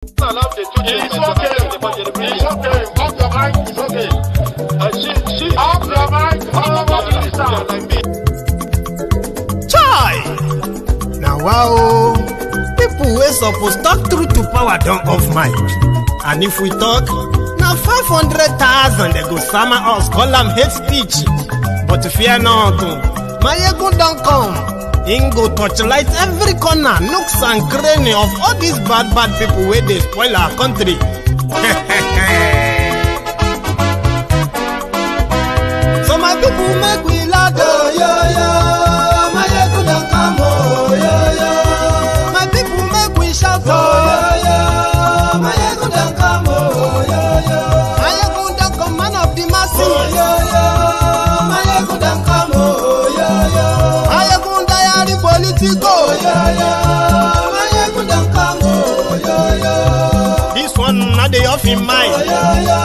It's okay. Off your mic. It's okay. Off your mic. Chai! Now wow, people wey suppose talk truth to power don't off mic. And if we talk, now 500,000 they go summer us, call them hate speech. But fear not, my ego don't come. Ingo torchlight every corner, nooks and cranny of all these bad people where they spoil our country. So my people make we laugh, oh, yo. My ego don't come, oh, yo. My people make we shout, oh, yo. My ego don't come, oh, yo. My ego don't come, man of the masses, oh, yo. My ego don't come, oh, yo. My ego diary politico, yo. My ego don't come, oh, yo. This one not the off in mind, oh, yo.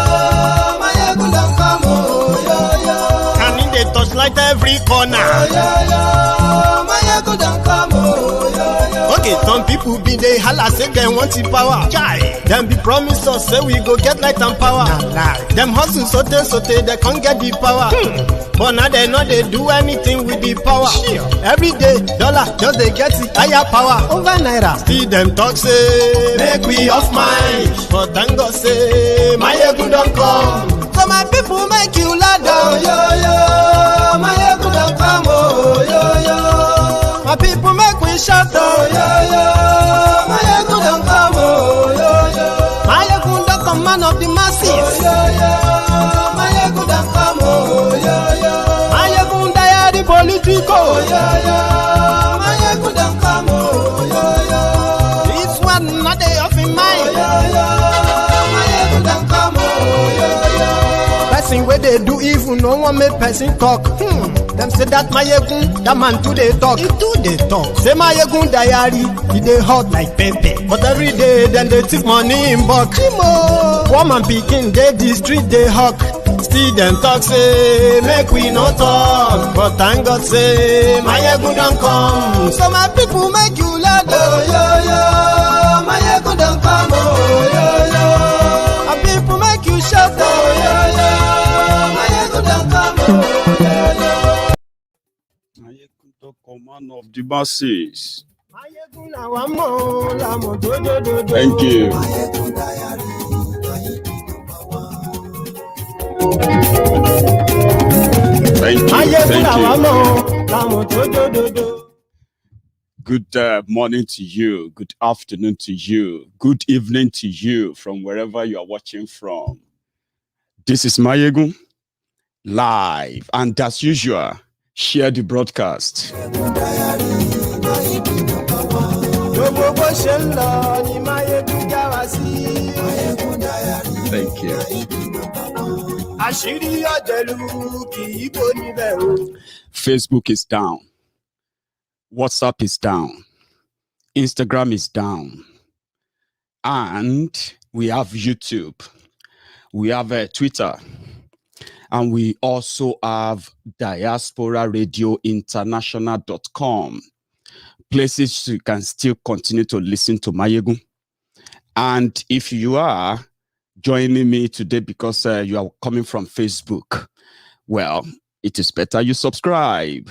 My ego don't come, oh, yo. And in the touchlight every corner, oh, yo. My ego don't come, oh, yo. Okay, some people be they holla say they want the power. Chai. Them be promise us say we go get light and power. Nah. Them hustle sote they can't get the power. But now they know they do anything with the power. Sure. Every day, dollar just they get the higher power over naira. Still them talk say make we off mind. But thank God say my ego don't come. So my people make you laugh, oh, yo. My ego don't come, oh, yo. My people make we shout, oh, yo. My ego don't come, oh, yo. My ego don't come, man of the masses, oh, yo. My ego don't come, oh, yo. My ego diary politico, oh, yo. My ego don't come, oh, yo. This one not they off in mind, oh, yo. My ego don't come, oh, yo. Person where they do evil, no one make person talk. Them say that my yegun, that man too they talk. He too they talk. Say my yegun diary, he they hot like pepper. But every day then they take money in bulk. Woman picking, they the street they hawk. Still them talk say make we no talk. But thank God say my yegun don't come. So my people make you laugh, oh, yo. My yegun don't come, oh, yo. My people make you shout, oh, yo. My yegun don't come, oh, yo. Command of the masses. Thank you. Good morning to you, good afternoon to you, good evening to you from wherever you are watching from. This is Mayegun live, and as usual, share the broadcast. Thank you. Facebook is down. WhatsApp is down. Instagram is down. And we have YouTube. We have Twitter. And we also have Diaspora Radio International.com. Places you can still continue to listen to Mayegun. And if you are joining me today because you are coming from Facebook, well, it is better you subscribe.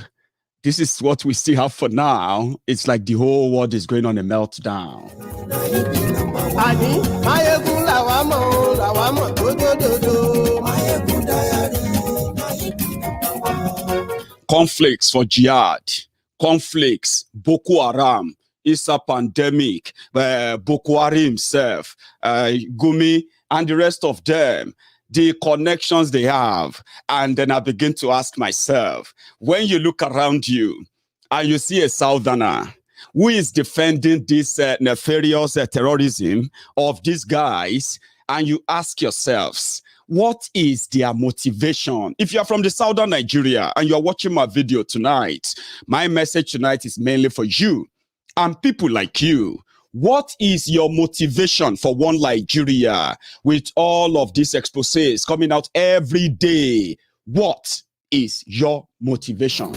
This is what we still have for now. It's like the whole world is going on a meltdown. Cornflakes for jihad. Cornflakes, Boko Haram, it's a pandemic, Boko Haram himself, Gumi, and the rest of them, the connections they have. And then I begin to ask myself, when you look around you and you see a southerner who is defending this nefarious terrorism of these guys, and you ask yourselves, what is their motivation? If you are from the southern Nigeria and you are watching my video tonight, my message tonight is mainly for you and people like you. What is your motivation for one Nigeria with all of these exposés coming out every day? What is your motivation?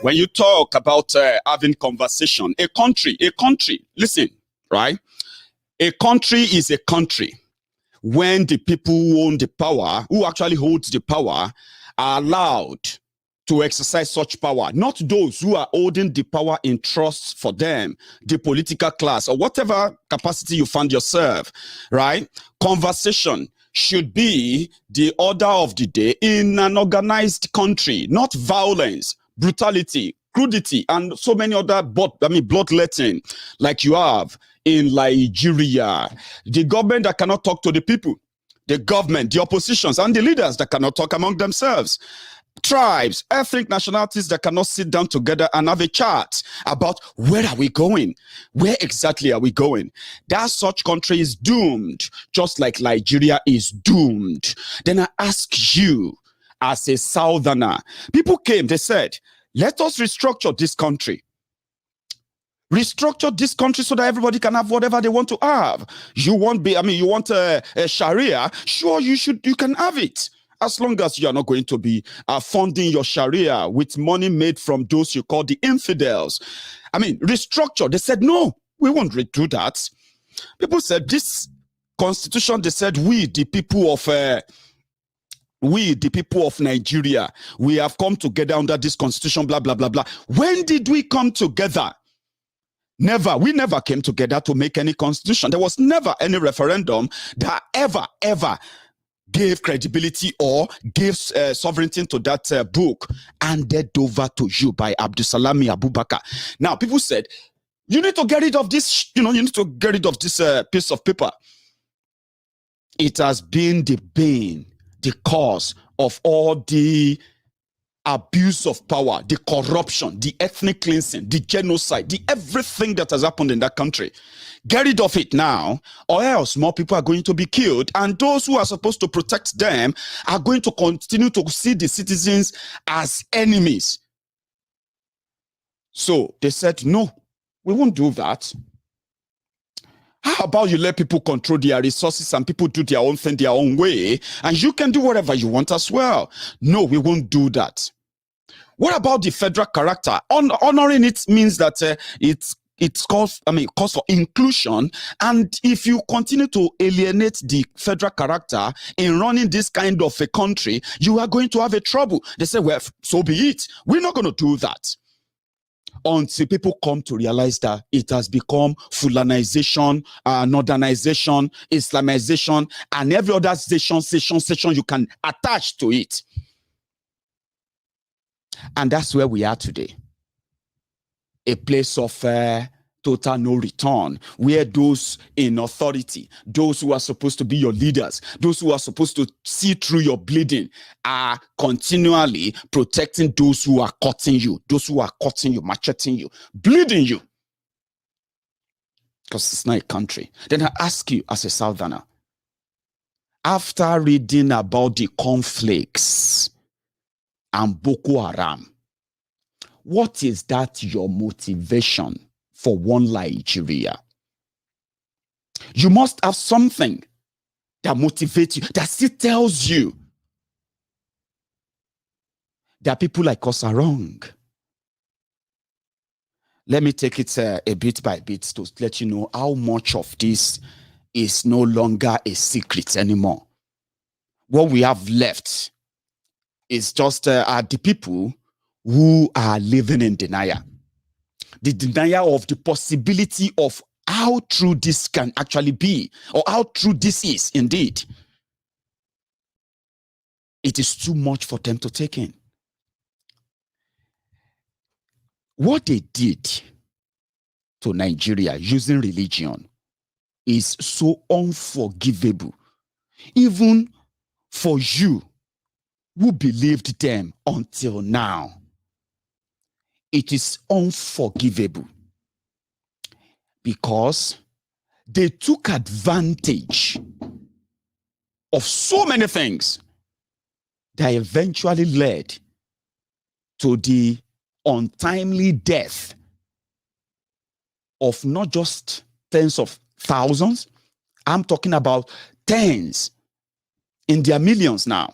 When you talk about having conversation, a country, listen, right? A country is a country when the people who own the power, who actually holds the power, are allowed to exercise such power, not those who are holding the power in trust for them, the political class, or whatever capacity you find yourself, right? Conversation should be the order of the day in an organized country, not violence, brutality, crudity, and so many other bloodletting like you have in Nigeria. The government that cannot talk to the people, the government, the oppositions, and the leaders that cannot talk among themselves. Tribes, ethnic nationalities that cannot sit down together and have a chat about where are we going? Where exactly are we going? That such country is doomed, just like Nigeria is doomed. Then I ask you, as a southerner, people came, they said, let us restructure this country. Restructure this country so that everybody can have whatever they want to have. You want a Sharia? Sure, you can have it. As long as you are not going to be funding your Sharia with money made from those you call the infidels. Restructure. They said, no, we won't do that. People said, this constitution, they said, we, the people of Nigeria, we have come together under this constitution, blah, blah, blah, blah. When did we come together? Never. We never came together to make any constitution. There was never any referendum that ever gave credibility or gave sovereignty to that book handed over to you by Abdusalami Abubakar. Now, people said, you need to get rid of this, you need to get rid of this piece of paper. It has been the bane, the cause of all the abuse of power, the corruption, the ethnic cleansing, the genocide, the everything that has happened in that country. Get rid of it now, or else more people are going to be killed, and those who are supposed to protect them are going to continue to see the citizens as enemies. So they said, no, we won't do that. How about you let people control their resources and people do their own thing their own way, and you can do whatever you want as well? No, we won't do that. What about the federal character? Honoring it means that it calls for inclusion. And if you continue to alienate the federal character in running this kind of a country, you are going to have a trouble. They say, well, so be it. We're not going to do that. Until people come to realize that it has become Fulanization, Northernization, Islamization, and every other station you can attach to it. And that's where we are today. A place of total no return, where those in authority, those who are supposed to be your leaders, those who are supposed to see through your bleeding, are continually protecting those who are cutting you, macheting you, bleeding you. Because it's not a country. Then I ask you as a southerner, after reading about the Cornflakes and Boko Haram, what is that your motivation for one Nigeria? You must have something that motivates you, that still tells you that people like us are wrong. Let me take it a bit by bit to let you know how much of this is no longer a secret anymore. What we have left is just the people who are living in denial. The denial of the possibility of how true this can actually be, or how true this is indeed. It is too much for them to take in. What they did to Nigeria using religion is so unforgivable, even for you who believed them until now. It is unforgivable because they took advantage of so many things that eventually led to the untimely death of not just tens of thousands. I'm talking about tens in their millions now.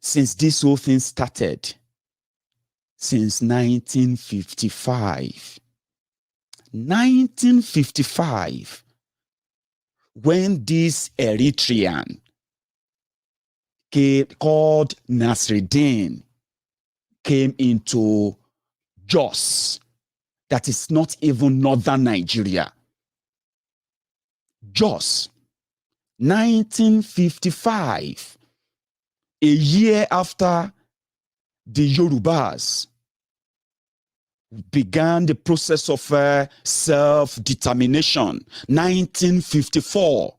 since this whole thing started, since 1955. 1955, when this Eritrean called Nasreddin came into Jos, that is not even northern Nigeria. Jos, 1955, a year after the Yorubas began the process of self-determination. 1954.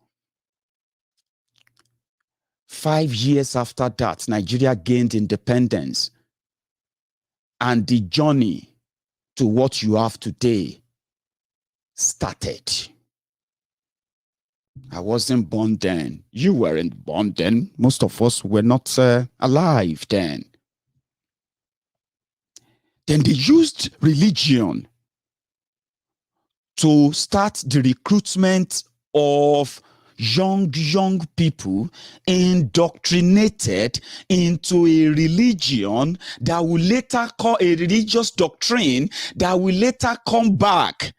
5 years after that, Nigeria gained independence. And the journey to what you have today started. I wasn't born then. You weren't born then. Most of us were not alive then. Then they used religion to start the recruitment of young people indoctrinated into a religion that will later call a religious doctrine that will later come back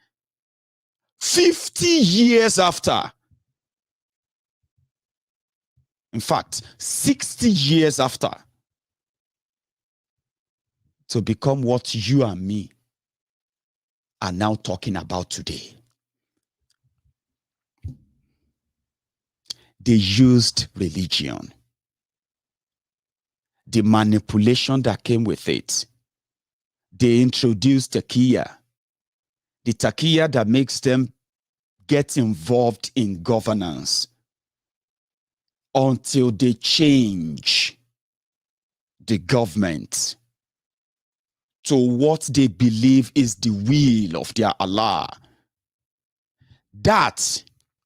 50 years after. In fact, 60 years after, to become what you and me are now talking about today. They used religion, the manipulation that came with it. They introduced takiya, the takiya that makes them get involved in governance until they change the government to what they believe is the will of their Allah. That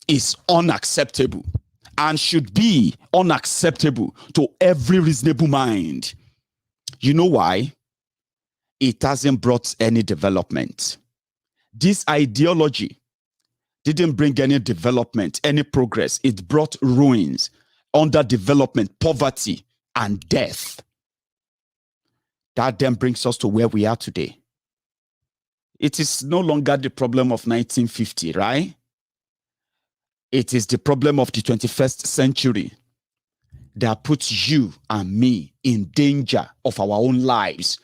is unacceptable and should be unacceptable to every reasonable mind. You know why? It hasn't brought any development. This ideology didn't bring any development, any progress. It brought ruins, underdevelopment, poverty, and death. That then brings us to where we are today. It is no longer the problem of 1950, right? It is the problem of the 21st century that puts you and me in danger of our own lives.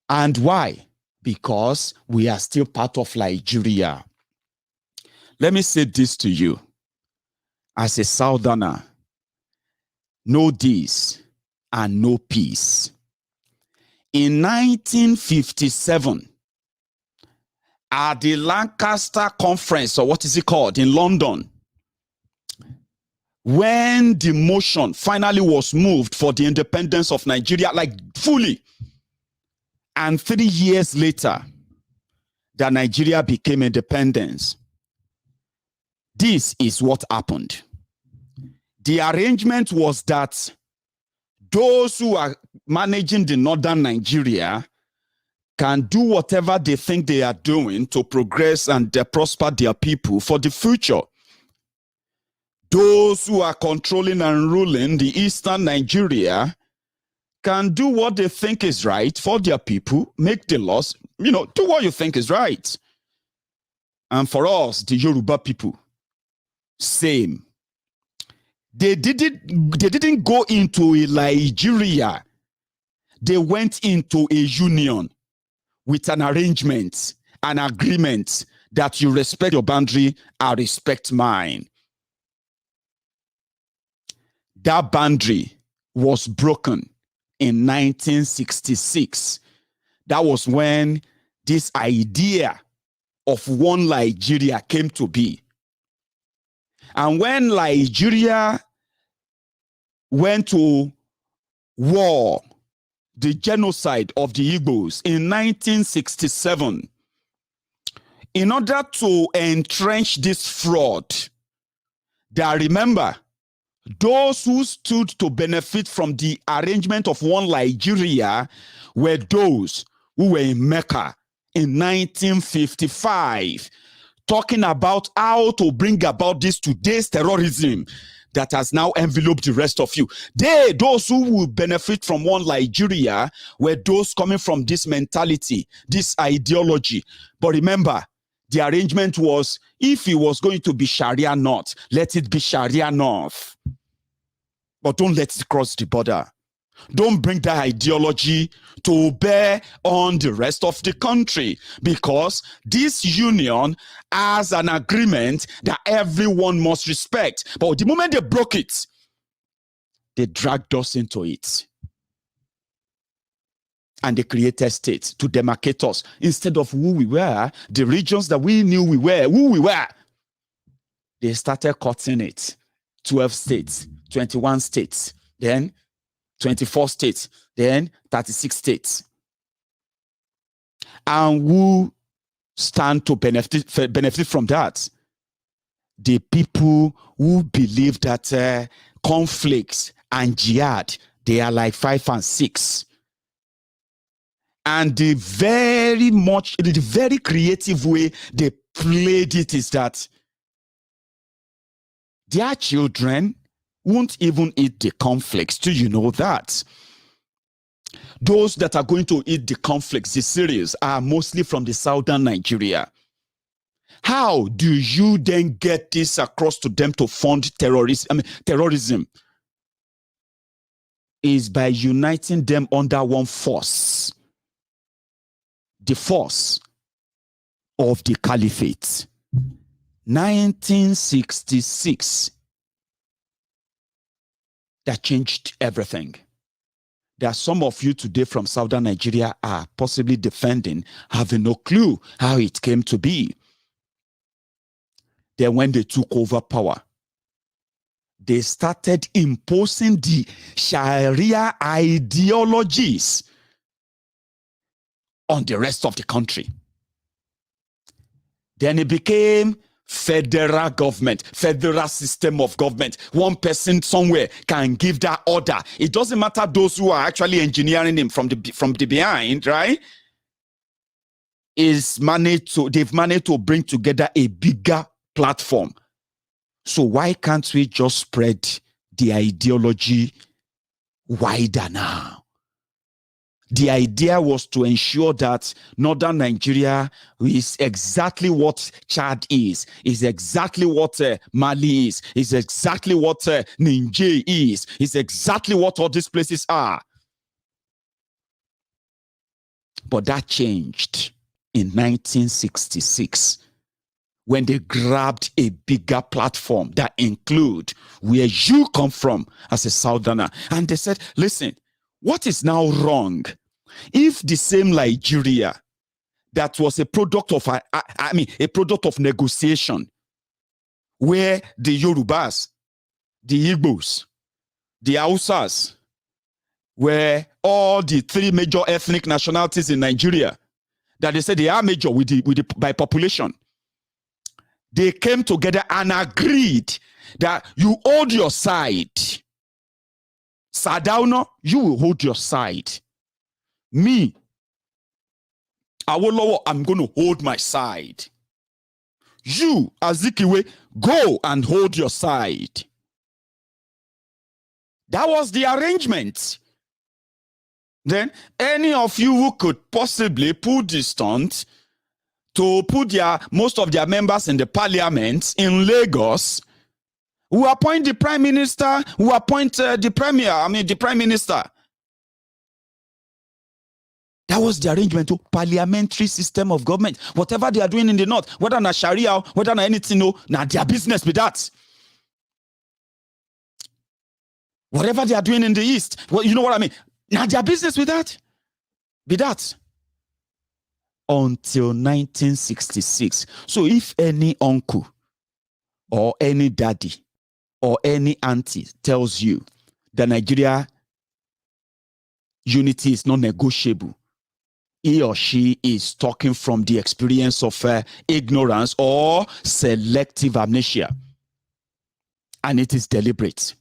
And why? Because we are still part of Nigeria. Let me say this to you. As a Southerner, know this and know peace. In 1957, at the Lancaster Conference, or what is it called, in London, when the motion finally was moved for the independence of Nigeria, like fully, and 3 years later, that Nigeria became independent, this is what happened. The arrangement was that those who are managing the northern Nigeria can do whatever they think they are doing to progress and prosper their people for the future. Those who are controlling and ruling the eastern Nigeria can do what they think is right for their people, make the laws, do what you think is right. And for us, the Yoruba people, same. They didn't go into a Nigeria. They went into a union with an arrangement, an agreement that you respect your boundary, I respect mine. That boundary was broken in 1966. That was when this idea of one Nigeria came to be. And when Nigeria went to war, the genocide of the Igbos in 1967, in order to entrench this fraud, that remember, those who stood to benefit from the arrangement of one Nigeria were those who were in Mecca in 1955, talking about how to bring about this today's terrorism that has now enveloped the rest of you. Those who will benefit from one Nigeria were those coming from this mentality, this ideology. But remember, the arrangement was, if it was going to be Sharia North, let it be Sharia North. But don't let it cross the border. Don't bring that ideology to bear on the rest of the country, because this union has an agreement that everyone must respect. But the moment they broke it, they dragged us into it. And they created states to demarcate us instead of who we were, the regions that we knew we were, who we were. They started cutting it. 12 states, 21 states, then 24 states, then 36 states. And who stand to benefit from that? The people who believe that conflicts and jihad, they are like 5 and 6. And the very creative way they played it is that their children won't even eat the cornflakes. Do you know that? Those that are going to eat the cornflakes, the cereals, are mostly from the southern Nigeria. How do you then get this across to them to fund terrorism? Is by uniting them under one force. The force of the caliphate. 1966. That changed everything. There are some of you today from southern Nigeria are possibly defending, having no clue how it came to be. Then when they took over power, they started imposing the Sharia ideologies on the rest of the country. Then it became federal government, federal system of government. One person somewhere can give that order. It doesn't matter those who are actually engineering him from the behind, right? They've managed to bring together a bigger platform. So why can't we just spread the ideology wider now? The idea was to ensure that northern Nigeria is exactly what Chad is exactly what Mali is exactly what Niger is exactly what all these places are. But that changed in 1966 when they grabbed a bigger platform that include where you come from as a southerner. And they said, listen, what is now wrong if the same Nigeria that was a product of a product of negotiation, where the Yorubas, the Igbos, the Hausas were all the 3 major ethnic nationalities in Nigeria, that they said they are major by population. They came together and agreed that you hold your side. Sadauno, you will hold your side. Me, Awolowo, I'm going to hold my side. You, Azikiwe, go and hold your side. That was the arrangement. Then any of you who could possibly pull the stunt to put most of their members in the parliament in Lagos, who appoint the prime minister, who appoint the prime minister. That was the arrangement to parliamentary system of government. Whatever they are doing in the north, whether na Sharia, whether na anything, na their business with that. Whatever they are doing in the east, well, you know what I mean? Now their business with that. Be that. Until 1966. So if any uncle or any daddy or any auntie tells you that Nigeria unity is not negotiable, he or she is talking from the experience of ignorance or selective amnesia. And it is deliberate.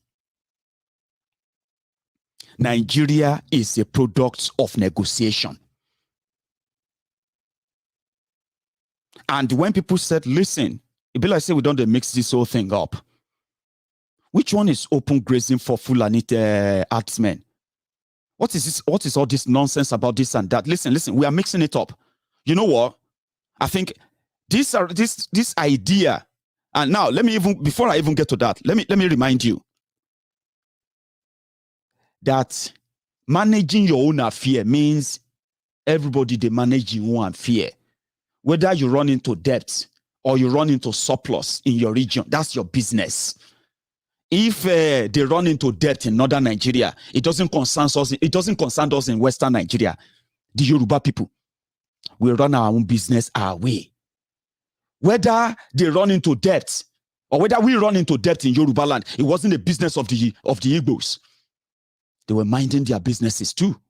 Nigeria is a product of negotiation. And when people said, listen, it be like say we don't mix this whole thing up. Which one is open grazing for Fulani herdsmen? What is this? What is all this nonsense about this and that? Listen, we are mixing it up. You know what? I think this idea, and now let me before I even get to that, let me remind you that managing your own affair means everybody they manage your own affair. Whether you run into debt or you run into surplus in your region, that's your business. If they run into debt in northern Nigeria, it doesn't concern us. It doesn't concern us in western Nigeria. The Yoruba people, we run our own business our way. Whether they run into debt or whether we run into debt in Yoruba land, it wasn't the business of the Igbos. They were minding their businesses too.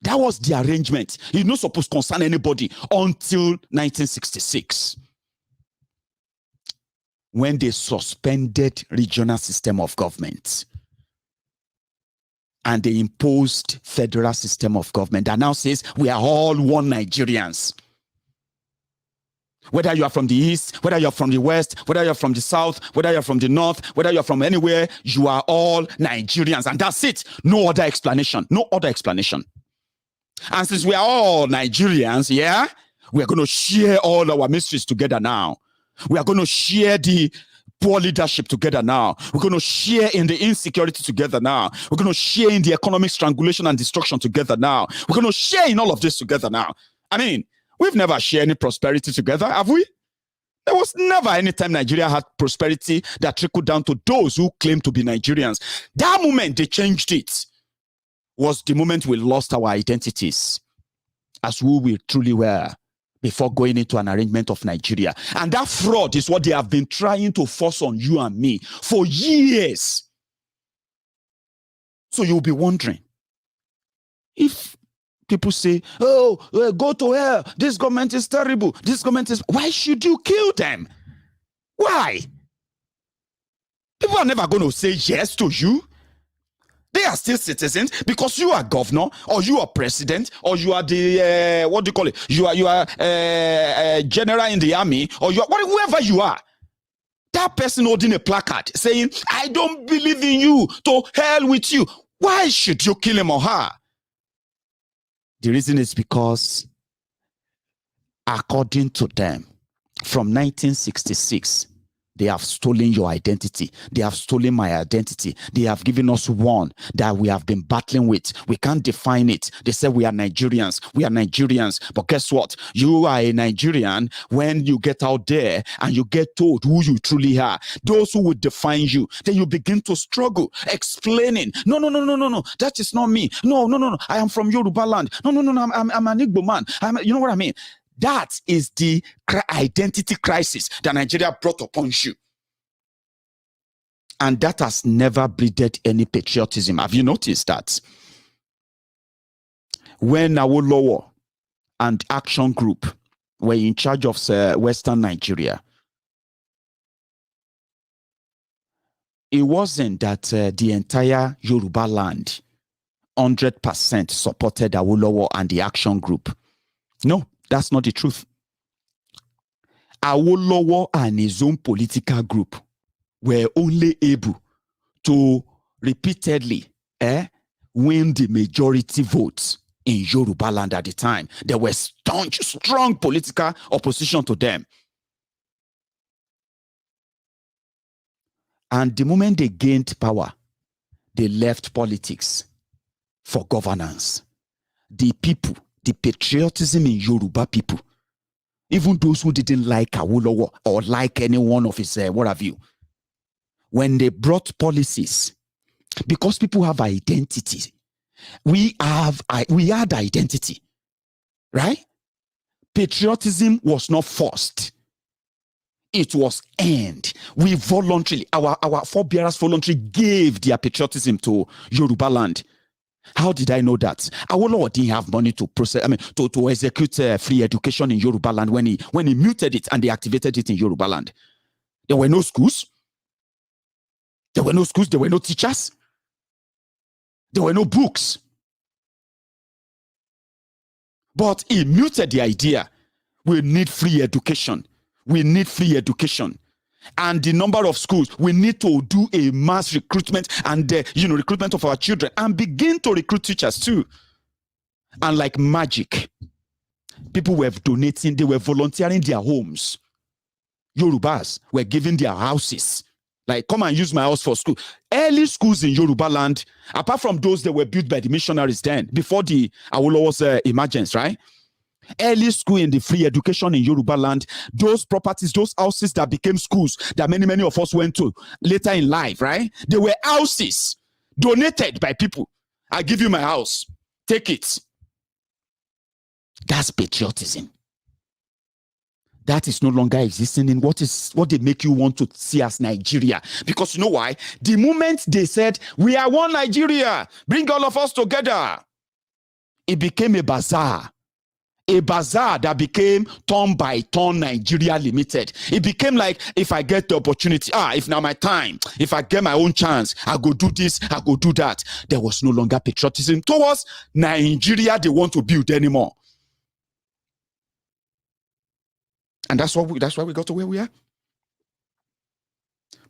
That was the arrangement. It's not supposed to concern anybody until 1966. When they suspended regional system of government and they imposed federal system of government that now says we are all one Nigerians. Whether you are from the east, whether you are from the west, whether you are from the south, whether you are from the north, whether you are from anywhere, you are all Nigerians. And that's it. No other explanation. No other explanation. And since we are all Nigerians, yeah, we are going to share all our mysteries together now. We are going to share the poor leadership together now. We're going to share in the insecurity together now. We're going to share in the economic strangulation and destruction together now. We're going to share in all of this together now. I mean, we've never shared any prosperity together, have we? There was never any time Nigeria had prosperity that trickled down to those who claim to be Nigerians. That moment they changed it was the moment we lost our identities as who we truly were before going into an arrangement of Nigeria. And that fraud is what they have been trying to force on you and me for years. So you'll be wondering, if people say, oh, go to hell, this government is terrible, this government is... Why should you kill them? Why? People are never going to say yes to you. They are still citizens because you are governor or you are president or you are the, what do you call it? You are general in the army or you are whoever you are. That person holding a placard saying, I don't believe in you, to hell with you. Why should you kill him or her? The reason is because, according to them, from 1966, they have stolen your identity. They have stolen my identity. They have given us one that we have been battling with. We can't define it. They say we are Nigerians. We are Nigerians. But guess what? You are a Nigerian when you get out there and you get told who you truly are. Those who will define you. Then you begin to struggle, explaining. No. That is not me. No. I am from Yoruba land. No. I'm an Igbo man. You know what I mean? That is the identity crisis that Nigeria brought upon you. And that has never breeded any patriotism. Have you noticed that? When Awolowo and Action Group were in charge of Western Nigeria, it wasn't that the entire Yoruba land 100% supported Awolowo and the Action Group. No. That's not the truth. Awolowo and his own political group were only able to repeatedly win the majority votes in Yoruba land at the time. There was strong political opposition to them. And the moment they gained power, they left politics for governance. The people, the patriotism in Yoruba people, even those who didn't like Awolowo or like any one of his what have you, when they brought policies, because people have identity, we had identity, right? Patriotism was not forced. It was earned. We voluntarily, our forebearers voluntarily gave their patriotism to Yoruba land. How did I know that? Awolowo didn't have money to process, to execute free education in Yoruba land when he muted it and they activated it in Yoruba land. There were no schools. There were no schools. There were no teachers. There were no books. But he muted the idea. We need free education. We need free education. and the number of schools, we need to do a mass recruitment and recruitment of our children and begin to recruit teachers too. And like magic, people were donating, they were volunteering their homes. Yorubas were giving their houses. Like, come and use my house for school. Early schools in Yoruba land, apart from those that were built by the missionaries then, before the Awolowo's emergence, right? Early school in the free education in Yoruba land, those properties, those houses that became schools that many of us went to later in life, right? They were houses donated by people. I give you my house. Take it. That's patriotism. That is no longer existing in what they make you want to see as Nigeria. Because you know why? The moment they said, we are one Nigeria, bring all of us together, it became a bazaar. A bazaar that became turn by turn Nigeria Limited. It became like, if I get the opportunity, if now my time, if I get my own chance, I go do this, I go do that. There was no longer patriotism towards Nigeria they want to build anymore. And that's why we got to where we are.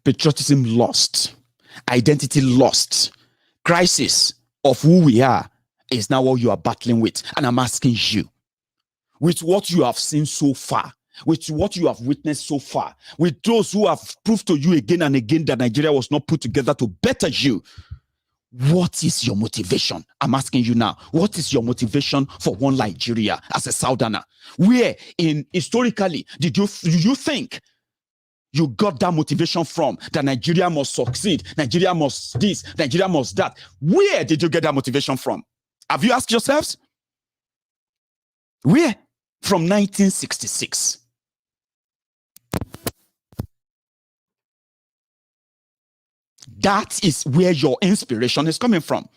Patriotism lost. Identity lost. Crisis of who we are is now what you are battling with. And I'm asking you, with what you have seen so far, with what you have witnessed so far, with those who have proved to you again and again that Nigeria was not put together to better you, what is your motivation? I'm asking you now, what is your motivation for one Nigeria as a Southerner? Where historically did you think you got that motivation from, that Nigeria must succeed, Nigeria must this, Nigeria must that? Where did you get that motivation from? Have you asked yourselves? Where? From 1966. That is where your inspiration is coming from.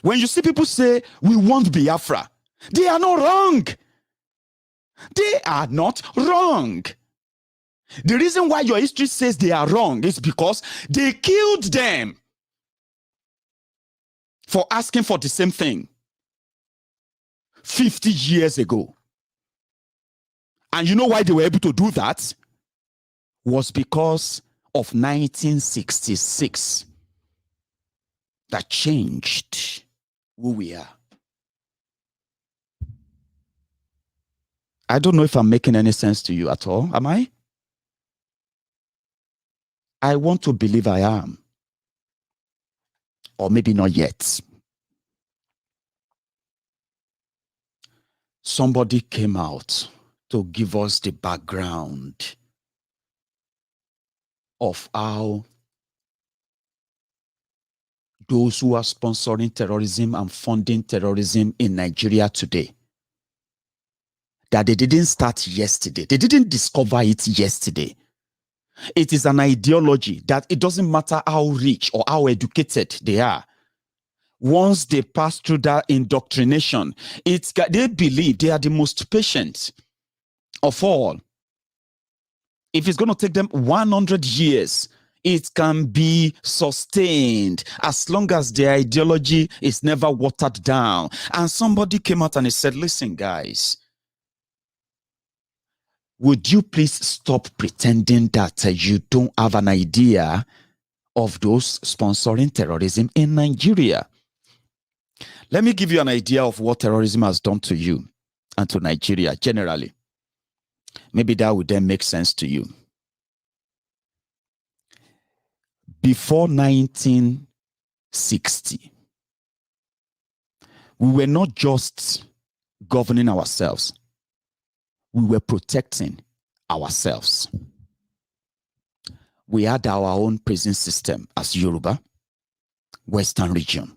When you see people say, we want Biafra, they are not wrong. They are not wrong. The reason why your history says they are wrong is because they killed them for asking for the same thing 50 years ago. And you know why they were able to do that? Was because of 1966 that changed who we are. I don't know if I'm making any sense to you at all. Am I? I want to believe I am. Or maybe not yet. Somebody came out to give us the background of how those who are sponsoring terrorism and funding terrorism in Nigeria today, that they didn't start yesterday. They didn't discover it yesterday. It is an ideology that it doesn't matter how rich or how educated they are. Once they pass through that indoctrination, they believe they are the most patient of all. If it's going to take them 100 years, it can be sustained as long as their ideology is never watered down. And somebody came out and he said, listen, guys, would you please stop pretending that you don't have an idea of those sponsoring terrorism in Nigeria? Let me give you an idea of what terrorism has done to you and to Nigeria generally. Maybe that would then make sense to you. Before 1960, we were not just governing ourselves. We were protecting ourselves. We had our own prison system as Yoruba, Western region.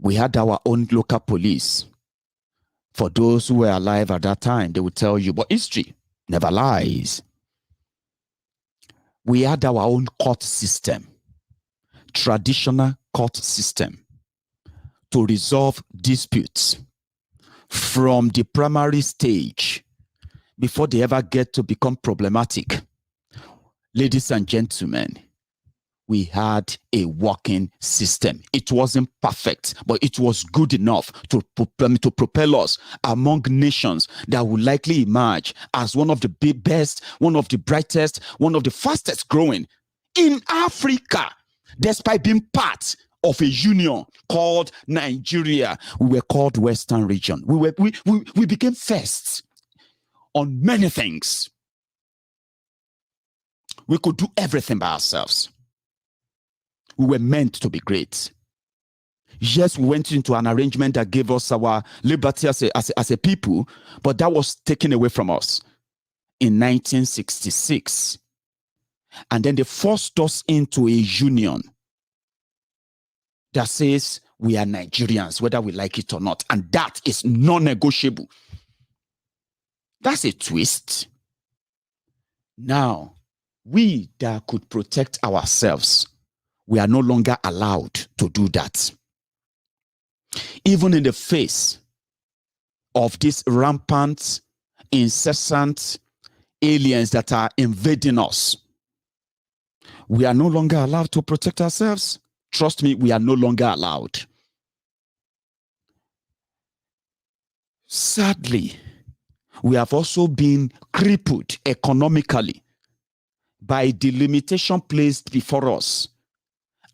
We had our own local police. For those who were alive at that time, they would tell you, but history never lies. We had our own court system, traditional court system, to resolve disputes from the primary stage before they ever get to become problematic. Ladies and gentlemen, we had a working system. It wasn't perfect, but it was good enough to propel us among nations that will likely emerge as one of the best, one of the brightest, one of the fastest growing in Africa, despite being part of a union called Nigeria. We were called Western region. We became first on many things. We could do everything by ourselves. We were meant to be great. Yes, we went into an arrangement that gave us our liberty as a people, but that was taken away from us in 1966. And then they forced us into a union that says we are Nigerians, whether we like it or not. And that is non-negotiable. That's a twist. Now, we that could protect ourselves, we are no longer allowed to do that. Even in the face of these rampant, incessant aliens that are invading us, we are no longer allowed to protect ourselves. Trust me, we are no longer allowed. Sadly, we have also been crippled economically by the limitation placed before us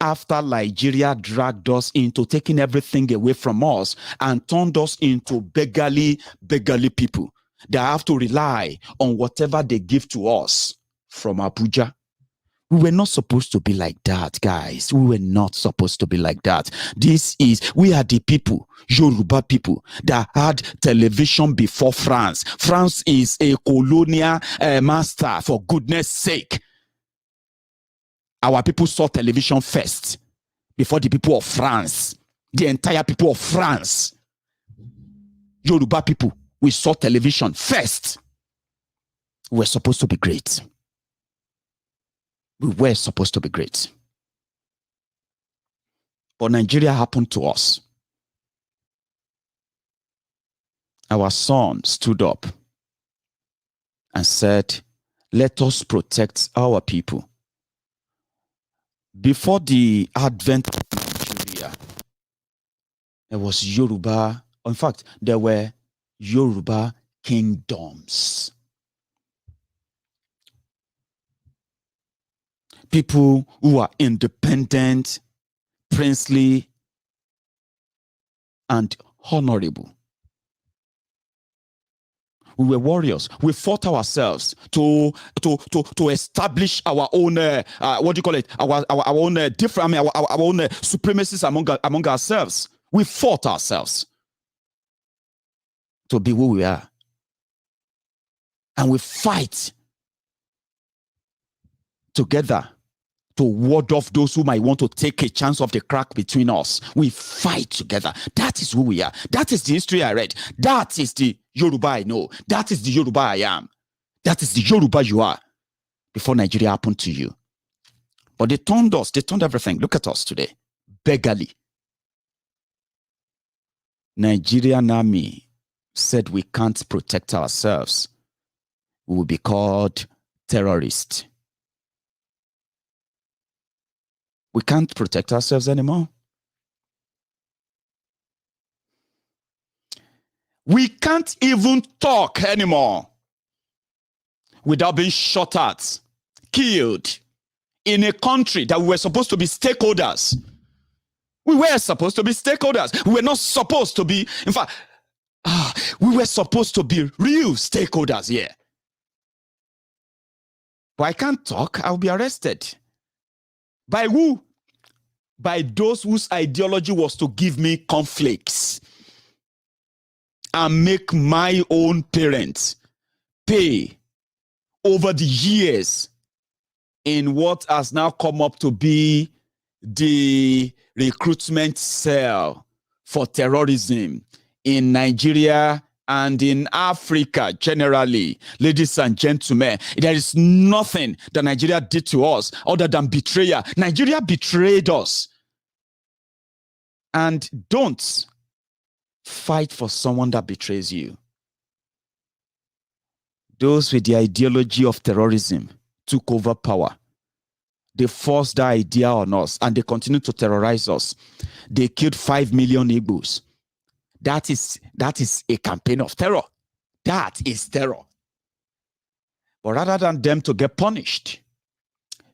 after Nigeria dragged us into taking everything away from us and turned us into beggarly people that have to rely on whatever they give to us from Abuja. We were not supposed to be like that, guys. We were not supposed to be like that. We are the people, Yoruba people, that had television before France. France is a colonial master, for goodness sake. Our people saw television first before the people of France, the entire people of France. Yoruba people, we saw television first. We were supposed to be great. We were supposed to be great. But Nigeria happened to us. Our son stood up and said, let us protect our people. Before the advent of Nigeria, there was Yoruba. In fact, there were Yoruba kingdoms. People who are independent, princely, and honorable. We were warriors. We fought ourselves to establish our own what do you call it? Our own different. I mean, our own supremacies among ourselves. We fought ourselves to be who we are, and we fight together to ward off those who might want to take a chance of the crack between us. We fight together. That is who we are. That is the history I read. That is the Yoruba I know. That is the Yoruba I am. That is the Yoruba you are before Nigeria happened to you. But they turned us. They turned everything. Look at us today. Beggarly. Nigerian army said we can't protect ourselves. We will be called terrorists. We can't protect ourselves anymore. We can't even talk anymore without being shot at, killed in a country that we were supposed to be stakeholders. We were supposed to be stakeholders. We were not supposed to be, in fact, we were supposed to be real stakeholders here. But I can't talk, I'll be arrested. By who? By those whose ideology was to give me cornflakes and make my own parents pay over the years in what has now come up to be the recruitment cell for terrorism in Nigeria and in Africa generally. Ladies and gentlemen, there is nothing that Nigeria did to us other than betrayal. Nigeria betrayed us. And don't fight for someone that betrays you. Those with the ideology of terrorism took over power. They forced that idea on us and they continue to terrorize us. They killed 5 million Igbos. That is a campaign of terror. That is terror. But rather than them to get punished,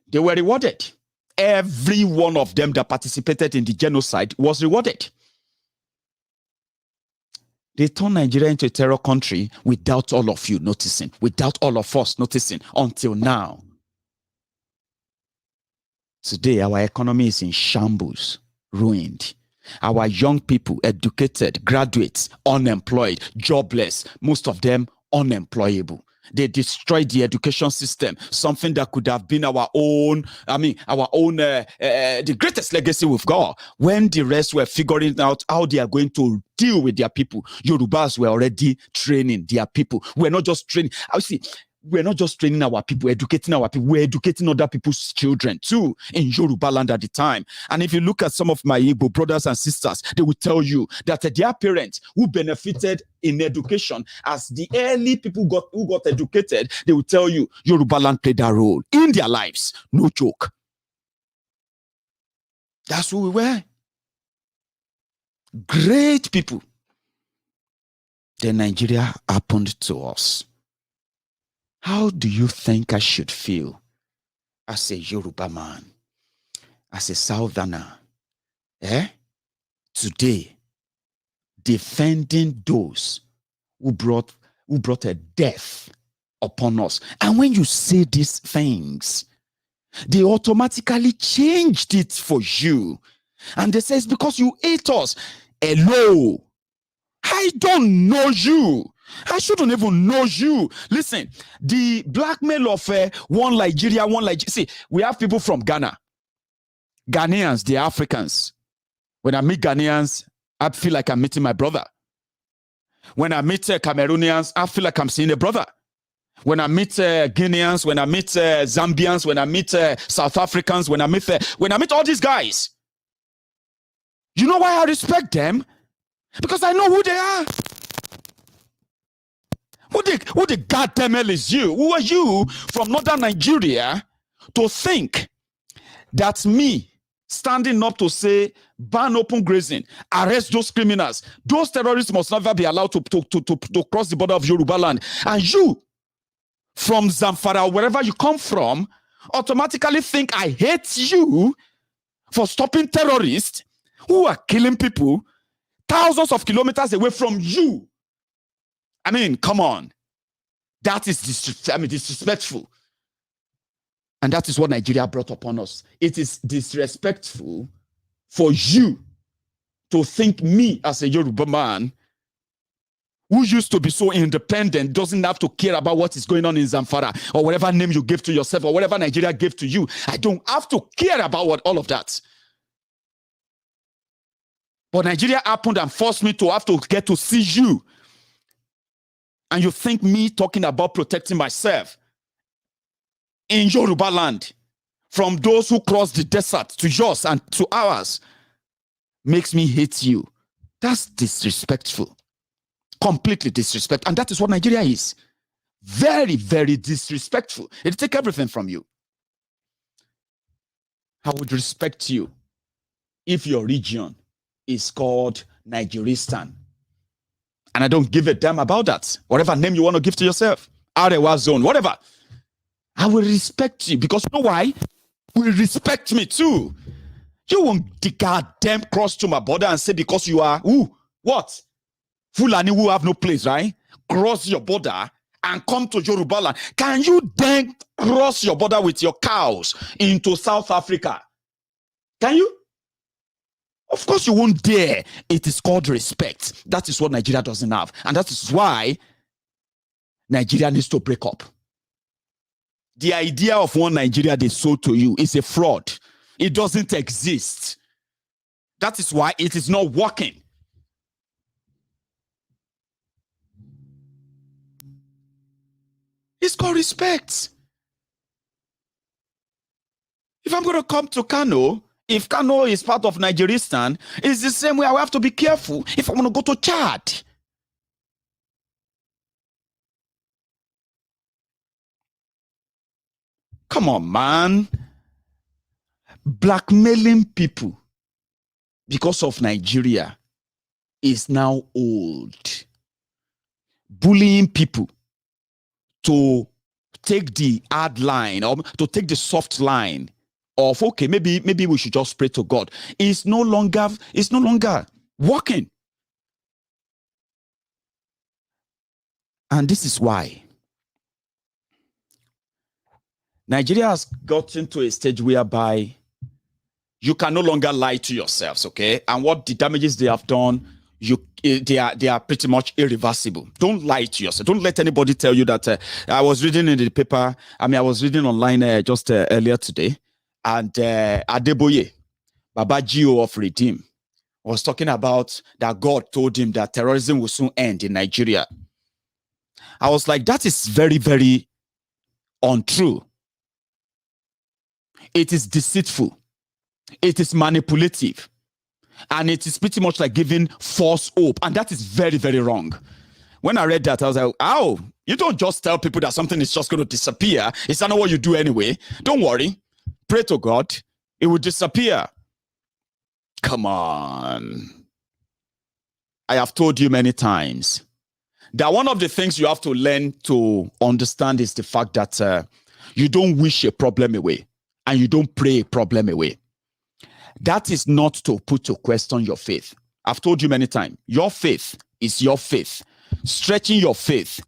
they were rewarded. Every one of them that participated in the genocide was rewarded. They turned Nigeria into a terror country without all of you noticing, without all of us noticing until now. Today, our economy is in shambles, ruined. Our young people, educated, graduates, unemployed, jobless, most of them unemployable. They destroyed the education system, something that could have been our own, the greatest legacy we've got. When the rest were figuring out how they are going to deal with their people, Yorubas were already training their people. We're not just training. We're not just training our people, educating our people, we're educating other people's children too in Yoruba land at the time. And if you look at some of my Igbo brothers and sisters, they will tell you that their parents who benefited in education, as the early people who got educated, they will tell you Yoruba land played a role in their lives. No joke. That's who we were. Great people. Then Nigeria happened to us. How do you think I should feel as a Yoruba man, as a Southerner, today, defending those who brought a death upon us? And when you say these things, they automatically changed it for you. And they say it's because you hate us. Hello, I don't know you. I shouldn't even know you. Listen, the blackmail of one Nigeria. See, we have people from Ghana. Ghanaians, they're Africans. When I meet Ghanaians, I feel like I'm meeting my brother. When I meet Cameroonians, I feel like I'm seeing a brother. When I meet Guineans, when I meet Zambians, when I meet South Africans, when I meet all these guys, you know why I respect them? Because I know who they are. Who the goddamn hell is you? Who are you from northern Nigeria to think that me standing up to say ban open grazing, arrest those criminals, those terrorists must never be allowed to cross the border of Yoruba land, and you from Zamfara, wherever you come from, automatically think I hate you for stopping terrorists who are killing people thousands of kilometers away from you? I mean, come on. That is disrespectful. And that is what Nigeria brought upon us. It is disrespectful for you to think me as a Yoruba man who used to be so independent doesn't have to care about what is going on in Zamfara or whatever name you give to yourself or whatever Nigeria gave to you. I don't have to care about all of that. But Nigeria happened and forced me to have to get to see you. And you think me talking about protecting myself in Yoruba land from those who cross the desert to yours and to ours makes me hate you? That's disrespectful. Completely disrespectful. And that is what Nigeria is. Very, very disrespectful. It'll take everything from you. I would respect you if your region is called Nigeristan. And I don't give a damn about that. Whatever name you want to give to yourself. Arewa zone, whatever. I will respect you because you know why? You will respect me too. You won't the goddamn cross to my border and say because you are, what? Fulani who have no place, right? Cross your border and come to Yoruba land. Can you then cross your border with your cows into South Africa? Can you? Of course you won't dare. It is called respect. That is what Nigeria doesn't have. And that is why Nigeria needs to break up. The idea of one Nigeria they sold to you is a fraud. It doesn't exist. That is why it is not working. It's called respect. If I'm going to come to Kano, if Kano is part of Nigeristan, it's the same way I have to be careful if I want to go to Chad. Come on, man. blackmailing people because of Nigeria is now old. Bullying people to take the hard line or to take the soft line of, okay, maybe we should just pray to God. It's no longer working. And this is why Nigeria has gotten to a stage whereby you can no longer lie to yourselves, okay? And what the damages they have done, they are pretty much irreversible. Don't lie to yourself. Don't let anybody tell you that. I was reading in the paper. I was reading online just earlier today, and Adeboye, Baba Gio of Redeem, was talking about that God told him that terrorism will soon end in Nigeria. I was like, that is very, very untrue. It is deceitful. It is manipulative. And it is pretty much like giving false hope. And that is very, very wrong. When I read that, I was like, oh, you don't just tell people that something is just going to disappear. It's not what you do anyway. Don't worry. Pray to God. It will disappear. Come on. I have told you many times that one of the things you have to learn to understand is the fact that you don't wish a problem away and you don't pray a problem away. That is not to put to question your faith. I've told you many times, your faith is your faith. Stretching your faith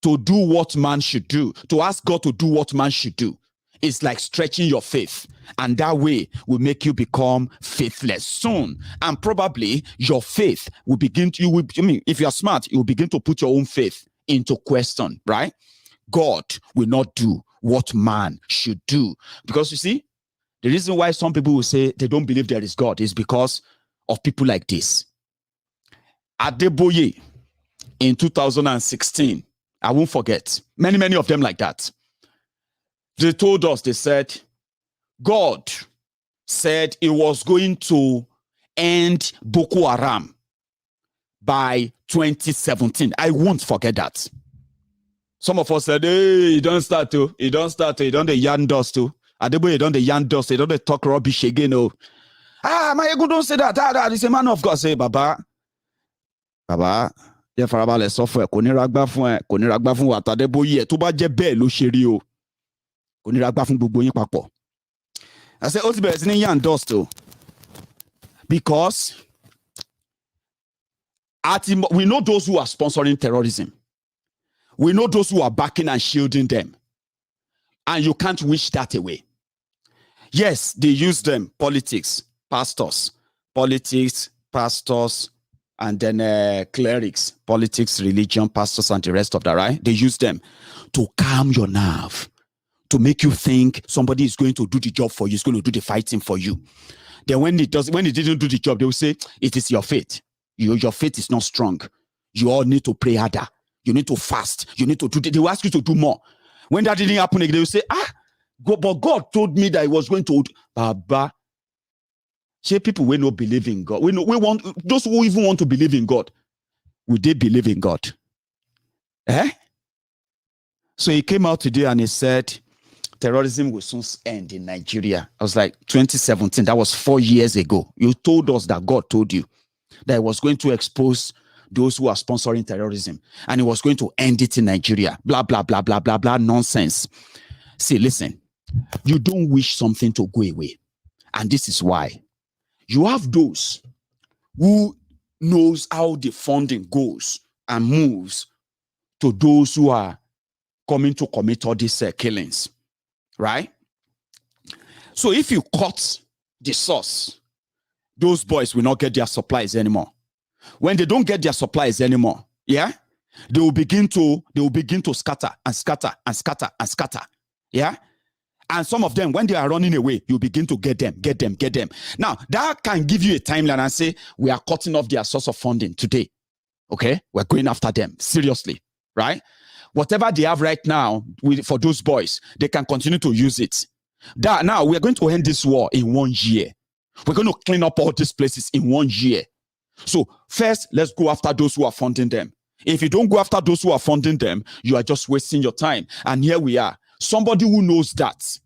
to do what man should do, to ask God to do what man should do, is like stretching your faith. And that way will make you become faithless soon. And probably your faith will begin to, if you are smart, you will begin to put your own faith into question, right? God will not do what man should do. Because you see, the reason why some people will say they don't believe there is God is because of people like this. Adeboye in 2016, I won't forget, many of them like that. They told us, they said, God said it was going to end Boko Haram by 2017. I won't forget that. Some of us said, hey, you don't start to, you don't the yarn dust to. Adeboye, you don't the yarn dust, you don't the talk rubbish again. Oh. My ego don't say that. That is a man of God. Say, Baba, yeah, farabale software, koni ragba fun Adeboye, tó bá jẹ́ bẹ́ẹ̀ ló ṣe rí o. Koni ragba fun gbogbo yín papọ̀. I said, Otibe is in yarn dust too. Because we know those who are sponsoring terrorism. We know those who are backing and shielding them. And you can't wish that away. Yes, they use them, politics, pastors, and then clerics, politics, religion, pastors, and the rest of that, right? They use them to calm your nerve, to make you think somebody is going to do the job for you, is going to do the fighting for you. Then when it didn't do the job, they will say, it is your faith. Your faith is not strong. You all need to pray harder. You need to fast. You need to do, they will ask you to do more. When that didn't happen again, they will say, but God told me that he was going to, Baba. See, people will not believe in God. We want those who even want to believe in God. Will they believe in God? So he came out today and he said, terrorism will soon end in Nigeria. I was like, 2017, that was 4 years ago. You told us that God told you that he was going to expose those who are sponsoring terrorism and he was going to end it in Nigeria. Blah, blah, blah, blah, blah, blah, nonsense. See, listen, you don't wish something to go away. And this is why. You have those who knows how the funding goes and moves to those who are coming to commit all these killings, right? So if you cut the source, those boys will not get their supplies anymore. When they don't get their supplies anymore, yeah, they will begin to scatter and scatter and scatter and scatter, yeah. And some of them, when they are running away, you begin to get them. Now, that can give you a timeline and say, we are cutting off their source of funding today. Okay? We're going after them. Seriously. Right? Whatever they have right now for those boys, they can continue to use it. Now, we're going to end this war in 1 year. We're going to clean up all these places in 1 year. So, first, let's go after those who are funding them. If you don't go after those who are funding them, you are just wasting your time. And here we are. Somebody who knows that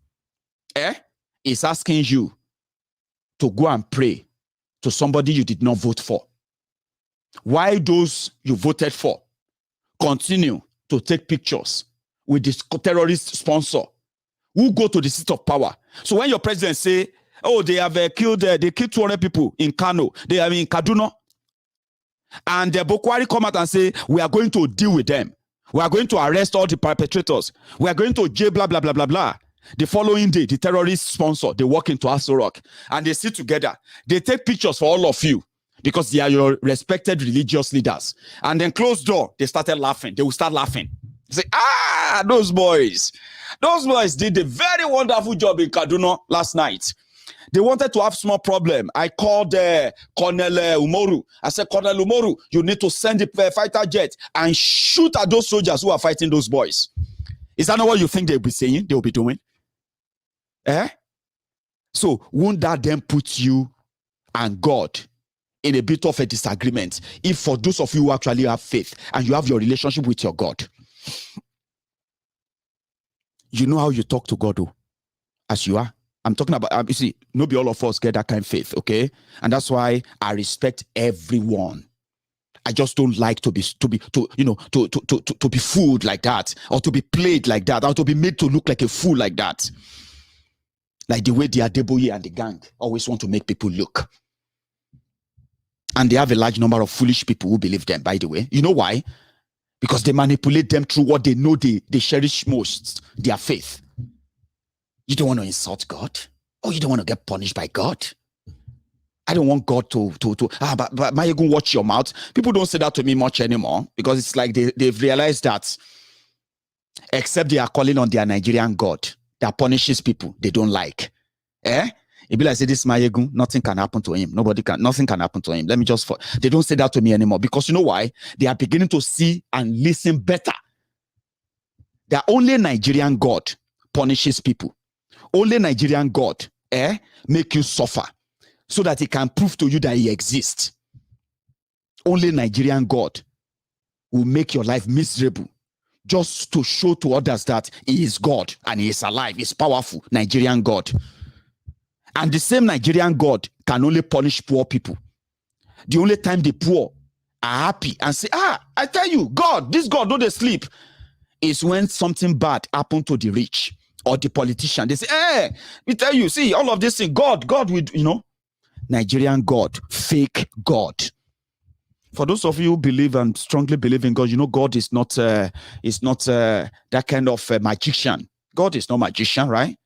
is asking you to go and pray to somebody you did not vote for? Why those you voted for continue to take pictures with this terrorist sponsor who go to the seat of power? So when your president say, oh, they have killed 200 people in Kano, they are in Kaduna, and the Boko Haram come out and say, we are going to deal with them. We are going to arrest all the perpetrators. We are going to jail, blah, blah, blah, blah, blah. The following day, the terrorist sponsor, they walk into Aso Rock and they sit together. They take pictures for all of you because they are your respected religious leaders. And then closed door, they started laughing. They will start laughing. They say, those boys did a very wonderful job in Kaduna last night. They wanted to have small problem. I called Colonel Umoru. I said, Colonel Umoru, you need to send the fighter jet and shoot at those soldiers who are fighting those boys. Is that not what you think they'll be saying? They'll be doing? So won't that then put you and God in a bit of a disagreement? If for those of you who actually have faith and you have your relationship with your God, you know how you talk to God, though, as you are. I'm talking about, you see, not all of us get that kind of faith, okay? And that's why I respect everyone. I just don't like to be fooled like that, or to be played like that, or to be made to look like a fool like that. Like the way the Adeboye and the gang always want to make people look. And they have a large number of foolish people who believe them, by the way. You know why? Because they manipulate them through what they know they cherish most, their faith. You don't want to insult God? Or you don't want to get punished by God? I don't want God but Mayegun, watch your mouth. People don't say that to me much anymore because it's like they've realized that except they are calling on their Nigerian God that punishes people they don't like. It be like, say, this Mayegun, nothing can happen to him. Nothing can happen to him. They don't say that to me anymore because you know why? They are beginning to see and listen better. That only Nigerian God punishes people. Only Nigerian God make you suffer so that he can prove to you that he exists. Only Nigerian God will make your life miserable just to show to others that he is God and he is alive, he's powerful. Nigerian God. And the same Nigerian God can only punish poor people. The only time the poor are happy and say, I tell you, God, this God, don't they sleep, is when something bad happened to the rich or the politician. They say, we tell you, see, all of this thing, God will, Nigerian God, fake God. For those of you who believe and strongly believe in God, God is not that kind of magician. God is not magician, right?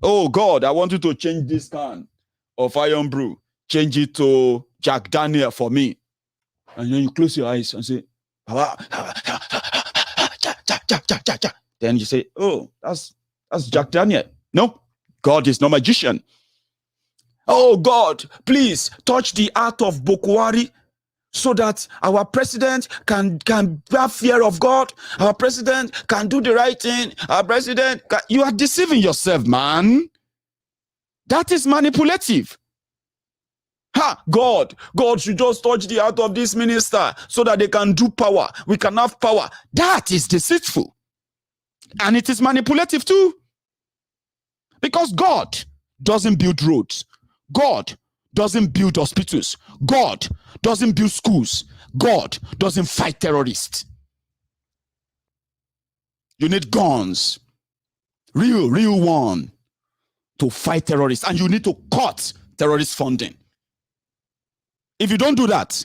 Oh, God, I want you to change this can of iron brew. Change it to Jack Daniel for me. And then you close your eyes and say, then you say, oh, that's Jack Daniel. No, God is no magician. Oh, God, please touch the heart of Boko Haram so that our president can have fear of God. Our president can do the right thing. You are deceiving yourself, man. That is manipulative. God should just touch the heart of this minister so that they can do power. We can have power. That is deceitful. And it is manipulative too. Because God doesn't build roads. God doesn't build hospitals. God doesn't build schools. God doesn't fight terrorists. You need guns. Real one to fight terrorists. And you need to cut terrorist funding. If you don't do that,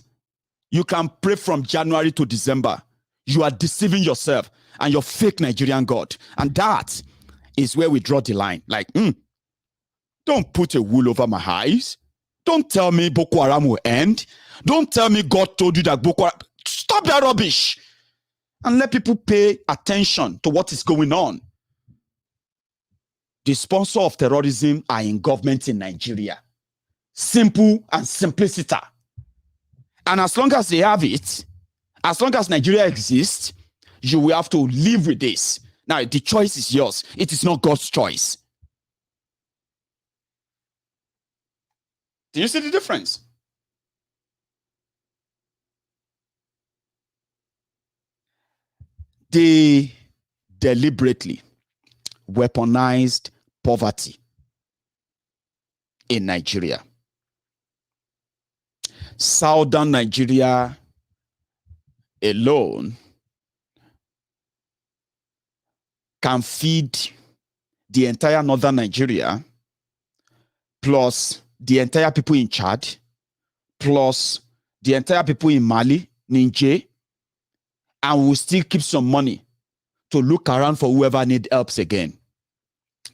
you can pray from January to December. You are deceiving yourself and your fake Nigerian God. And that is where we draw the line. Like, don't put a wool over my eyes. Don't tell me Boko Haram will end. Don't tell me God told you that Boko Haram. Stop that rubbish. And let people pay attention to what is going on. The sponsor of terrorism are in government in Nigeria. Simple and simplicity. And as long as they have it, as long as Nigeria exists, you will have to live with this. Now, the choice is yours. It is not God's choice. Do you see the difference? They deliberately weaponized poverty in Nigeria. southern Nigeria alone can feed the entire northern Nigeria, plus the entire people in Chad, plus the entire people in Mali, Niger, and we'll still keep some money to look around for whoever needs help again,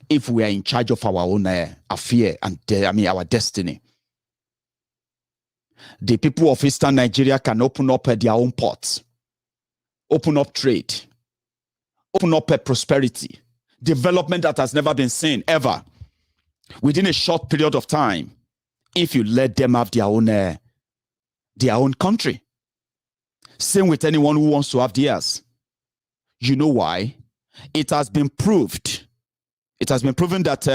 if we are in charge of our own affair and our destiny. The people of Eastern Nigeria can open up their own ports, open up trade, open up prosperity, development that has never been seen ever within a short period of time, if you let them have their own country. Same with anyone who wants to have theirs. You know why? It has been proved. It has been proven that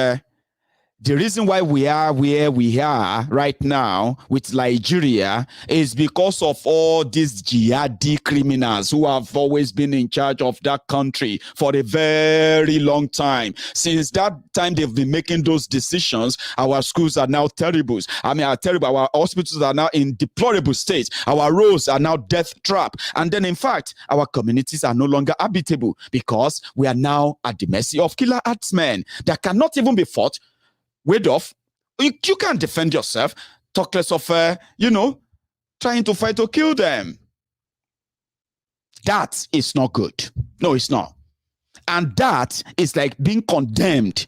the reason why we are where we are right now with Nigeria is because of all these jihadi criminals who have always been in charge of that country for a very long time. Since that time, they've been making those decisions. Our schools are now terrible. Our hospitals are now in deplorable states. Our roads are now death trap. And then, in fact, our communities are no longer habitable because we are now at the mercy of killer herdsmen that cannot even be fought. Wade off. You can't defend yourself. Talk less of, trying to fight to kill them. That is not good. No, it's not. And that is like being condemned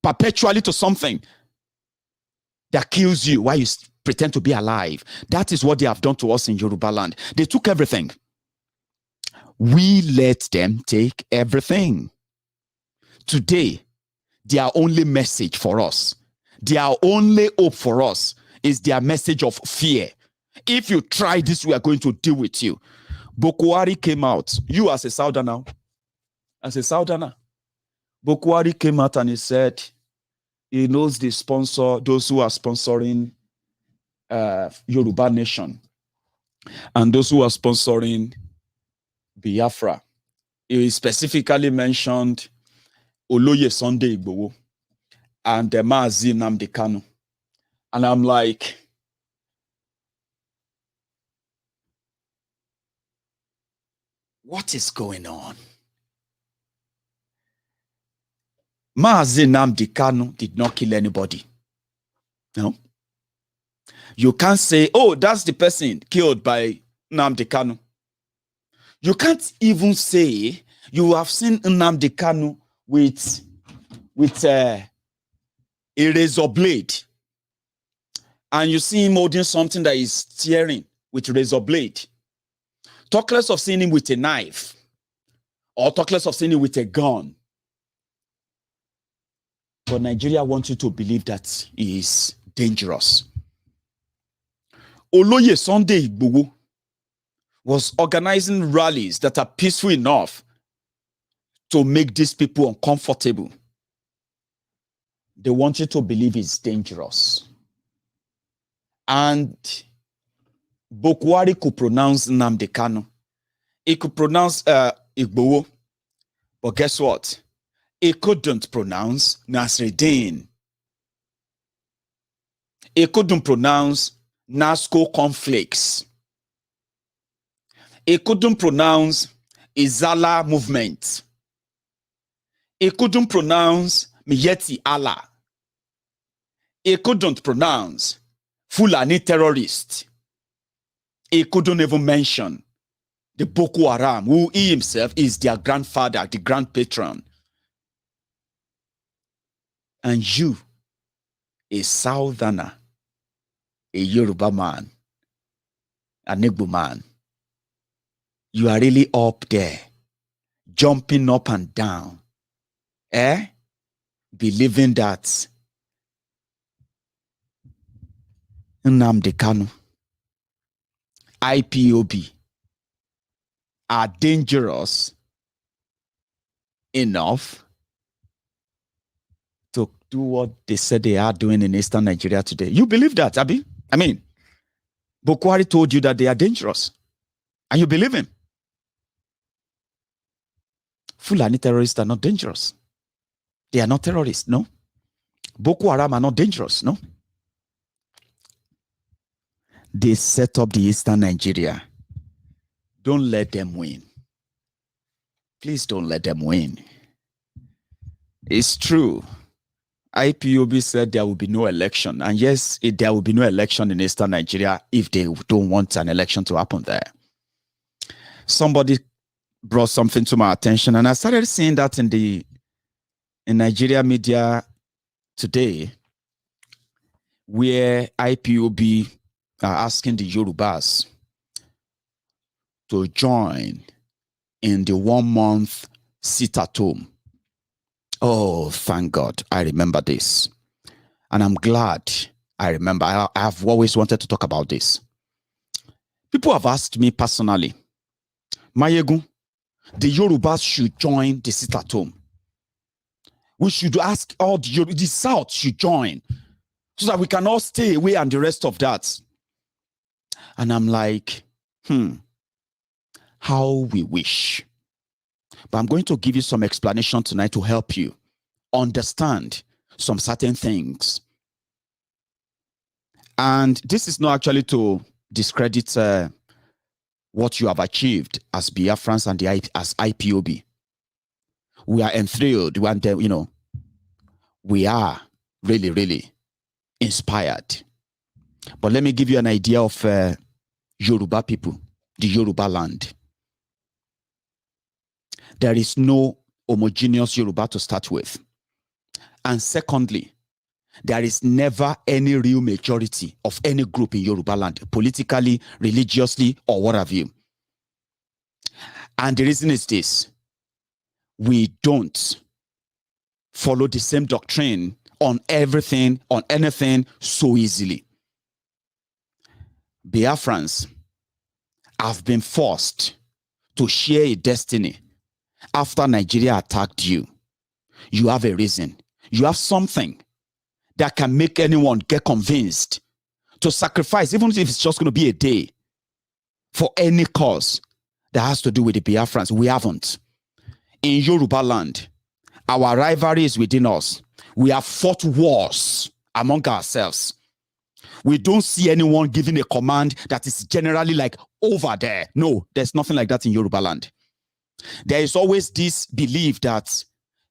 perpetually to something that kills you while you pretend to be alive. That is what they have done to us in Yoruba land. They took everything. We let them take everything. Today, their only message for us, their only hope for us is their message of fear. If you try this, we are going to deal with you. Boko Haram came out. You as a Southerner, Boko Haram came out and he said he knows the sponsor, those who are sponsoring Yoruba nation and those who are sponsoring Biafra. He specifically mentioned Oloye Sunday Igboho and Mazi Nnamdi Kanu. And I'm like, what is going on? Mazi Nnamdi Kanu did not kill anybody. No. You can't say, oh, that's the person killed by Nnamdi Kanu. You can't even say you have seen Nnamdi Kanu with a razor blade, and you see him holding something that is tearing with razor blade. Talk less of seeing him with a knife, or talk less of seeing him with a gun. But Nigeria wants you to believe that he is dangerous. Oloye Sunday Igboho was organizing rallies that are peaceful enough to make these people uncomfortable. They want you to believe it's dangerous. And Boko Haram could pronounce Nnamdi Kanu. He could pronounce Igboho. But guess what? He couldn't pronounce Nasreddin. He couldn't pronounce Nasco Cornflakes. He couldn't pronounce Izala movement. He couldn't pronounce Miyetti Allah. He couldn't pronounce Fulani terrorist. He couldn't even mention the Boko Haram, who he himself is their grandfather, the grand patron. And you, a Southerner, a Yoruba man, a Igbo man, you are really up there, jumping up and down, believing that Nnamdi Kanu, IPOB are dangerous enough to do what they said they are doing in Eastern Nigeria today. You believe that, Abi? I mean, Boko Haram told you that they are dangerous, and you believe him. Fulani terrorists are not dangerous. They are not terrorists, no. Boko Haram are not dangerous, no. they set up the Eastern Nigeria. Don't let them win. Please don't let them win. It's true. IPOB said there will be no election. And yes, there will be no election in Eastern Nigeria if they don't want an election to happen there. Somebody brought something to my attention, and I started seeing that in Nigeria media today, where IPOB are asking the Yorubas to join in the 1 month sit at home. Oh, thank God, I remember this. And I'm glad I remember. I've always wanted to talk about this. People have asked me personally, Mayegun, the Yorubas should join the sit at home. We should ask all the South should join so that we can all stay away and the rest of that. And I'm like, how we wish. But I'm going to give you some explanation tonight to help you understand some certain things. And this is not actually to discredit what you have achieved as Biafrans and as IPOB. We are enthralled. We are really, really inspired. But let me give you an idea of Yoruba people, the Yoruba land. There is no homogeneous Yoruba to start with. And secondly, there is never any real majority of any group in Yoruba land, politically, religiously, or what have you. And the reason is this: we don't follow the same doctrine on everything, on anything so easily. Biafrans have been forced to share a destiny after Nigeria attacked you. You have a reason. You have something that can make anyone get convinced to sacrifice, even if it's just going to be a day, for any cause that has to do with the Biafrans. We haven't. In Yoruba land, our rivalry is within us. We have fought wars among ourselves. We don't see anyone giving a command that is generally like over there. No, there's nothing like that in Yoruba land. There is always this belief that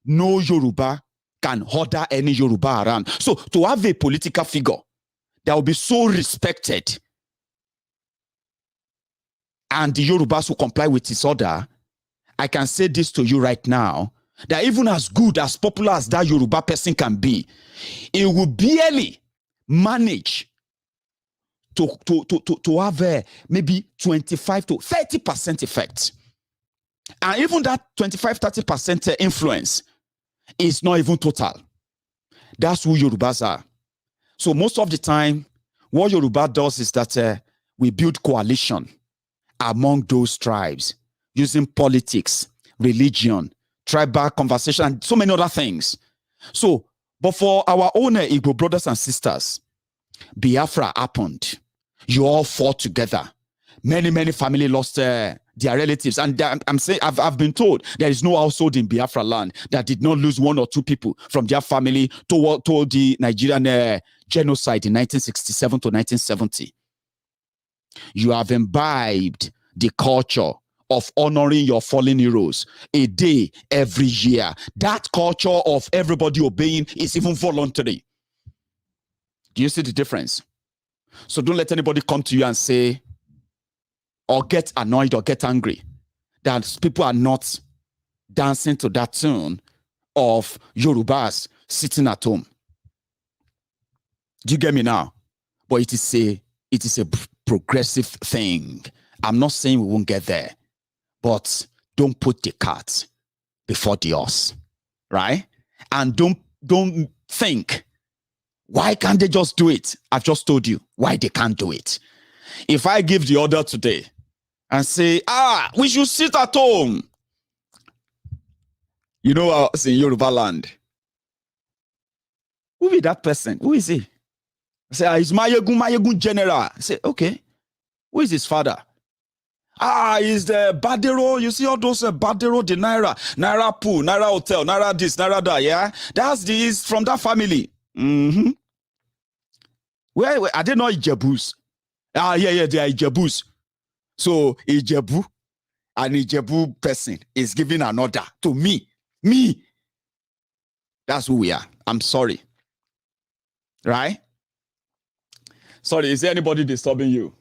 no Yoruba can order any Yoruba around. So to have a political figure that will be so respected and the Yorubas will comply with his order, I can say this to you right now, that even as good, as popular as that Yoruba person can be, it will barely manage to have maybe 25 to 30% effect. And even that 25-30% influence is not even total. That's who Yorubas are. So most of the time, what Yoruba does is that we build coalition among those tribes using politics, religion, tribal conversation, and so many other things. So, but for our own Igbo brothers and sisters, Biafra happened. You all fought together. Many families lost their relatives. And I'm saying, I've been told there is no household in Biafra land that did not lose 1 or 2 people from their family toward the Nigerian genocide in 1967 to 1970. You have imbibed the culture of honoring your fallen heroes a day every year. That culture of everybody obeying is even voluntary. Do you see the difference? So don't let anybody come to you and say, or get annoyed or get angry that people are not dancing to that tune of Yorubas sitting at home. Do you get me now? But it is a progressive thing. I'm not saying we won't get there, but don't put the cart before the horse, right? And don't think, why can't they just do it? I've just told you why they can't do it. If I give the order today and say, we should sit at home, you know, it's in Yoruba land. Who is that person? Who is he? I say, it's Mayegun General. I say, okay. Who is his father? He's the Badero. You see all those Badero, the Naira Pool, Naira Hotel, Naira this, Naira that, yeah? He's from that family. Where are they not Ijebus? Yeah, they are Ijebus. So Ijebu, an Ijebu person is giving an order to me. Me. That's who we are. I'm sorry. Right? Sorry, is there anybody disturbing you?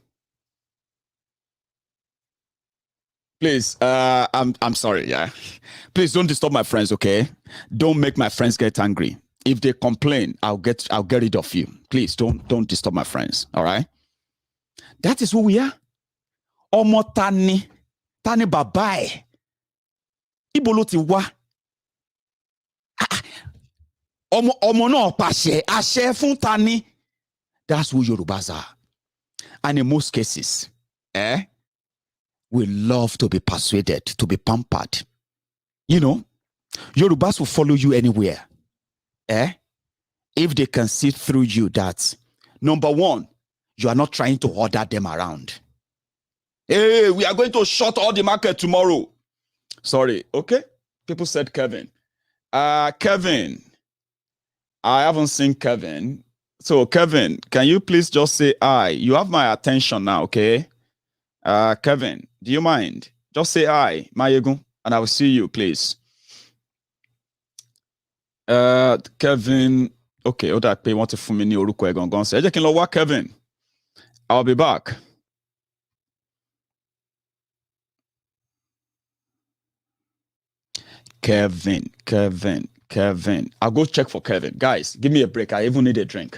Please, I'm sorry, yeah. Please don't disturb my friends, okay? Don't make my friends get angry. If they complain, I'll get rid of you. Please don't disturb my friends, all right? That is who we are. Ọmọ tani babae. Ibo ló ti wá. Ọmọ náà pàṣẹ, àṣẹ fún tani. That's who Yorubas are. And in most cases, we love to be persuaded, to be pampered. You know, Yorubas will follow you anywhere. If they can see through you that, number one, you are not trying to order them around. Hey, we are going to shut all the market tomorrow. Sorry, okay? People said Kevin. Kevin. I haven't seen Kevin. So, Kevin, can you please just say hi? You have my attention now, okay? Kevin, do you mind? Just say hi, Mayegun, and I will see you, please. Kevin, okay, Oda want to fumini oruko egongon. Say, Kevin. I'll be back. Kevin. I'll go check for Kevin. Guys, give me a break. I even need a drink.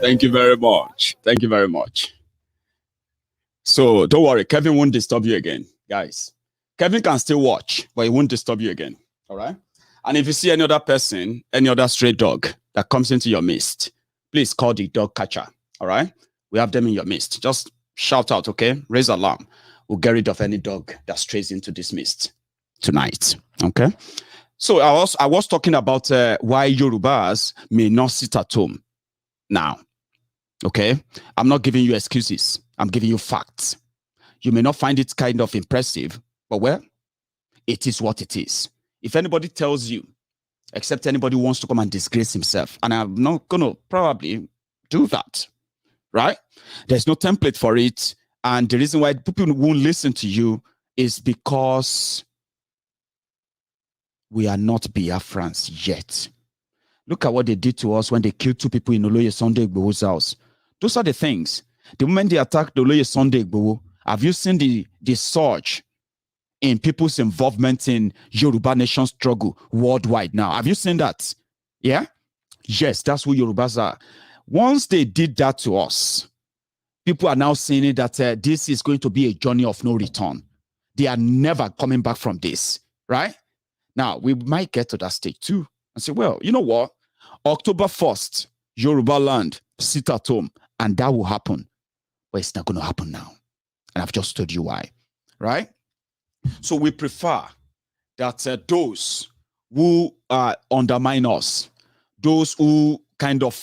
Thank you very much. Thank you very much. So don't worry, Kevin won't disturb you again, guys. Kevin can still watch, but he won't disturb you again. All right. And if you see any other person, any other stray dog that comes into your midst, please call the dog catcher. All right. We have them in your midst. Just shout out, okay? Raise alarm. We'll get rid of any dog that strays into this midst tonight. Okay. So I was talking about why Yorubas may not sit at home now. Okay. I'm not giving you excuses. I'm giving you facts. You may not find it kind of impressive, but well, it is what it is. If anybody tells you, except anybody wants to come and disgrace himself, and I'm not going to probably do that, right? There's no template for it. And the reason why people won't listen to you is because we are not Biafrans yet. Look at what they did to us when they killed 2 people in Oloye Sunday Igboho's house. Those are the things. The moment they attacked Oloye Sunday Igboho, have you seen the surge in people's involvement in Yoruba nation struggle worldwide now? Have you seen that? Yeah? Yes, that's who Yorubas are. Once they did that to us, people are now saying that this is going to be a journey of no return. They are never coming back from this, right? Now, we might get to that stage too and say, well, you know what? October 1st, Yoruba land, sit at home, and that will happen. But it's not going to happen now. And I've just told you why, right? So we prefer that those who undermine us, those who kind of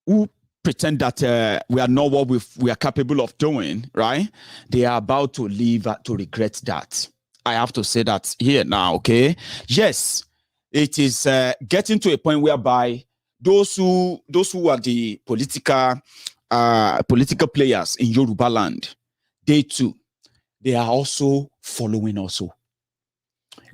who pretend that we are not what we are capable of doing, right? They are about to leave to regret that. I have to say that here now, okay? Yes, it is getting to a point whereby those who are the political players in Yoruba land, they are also following us.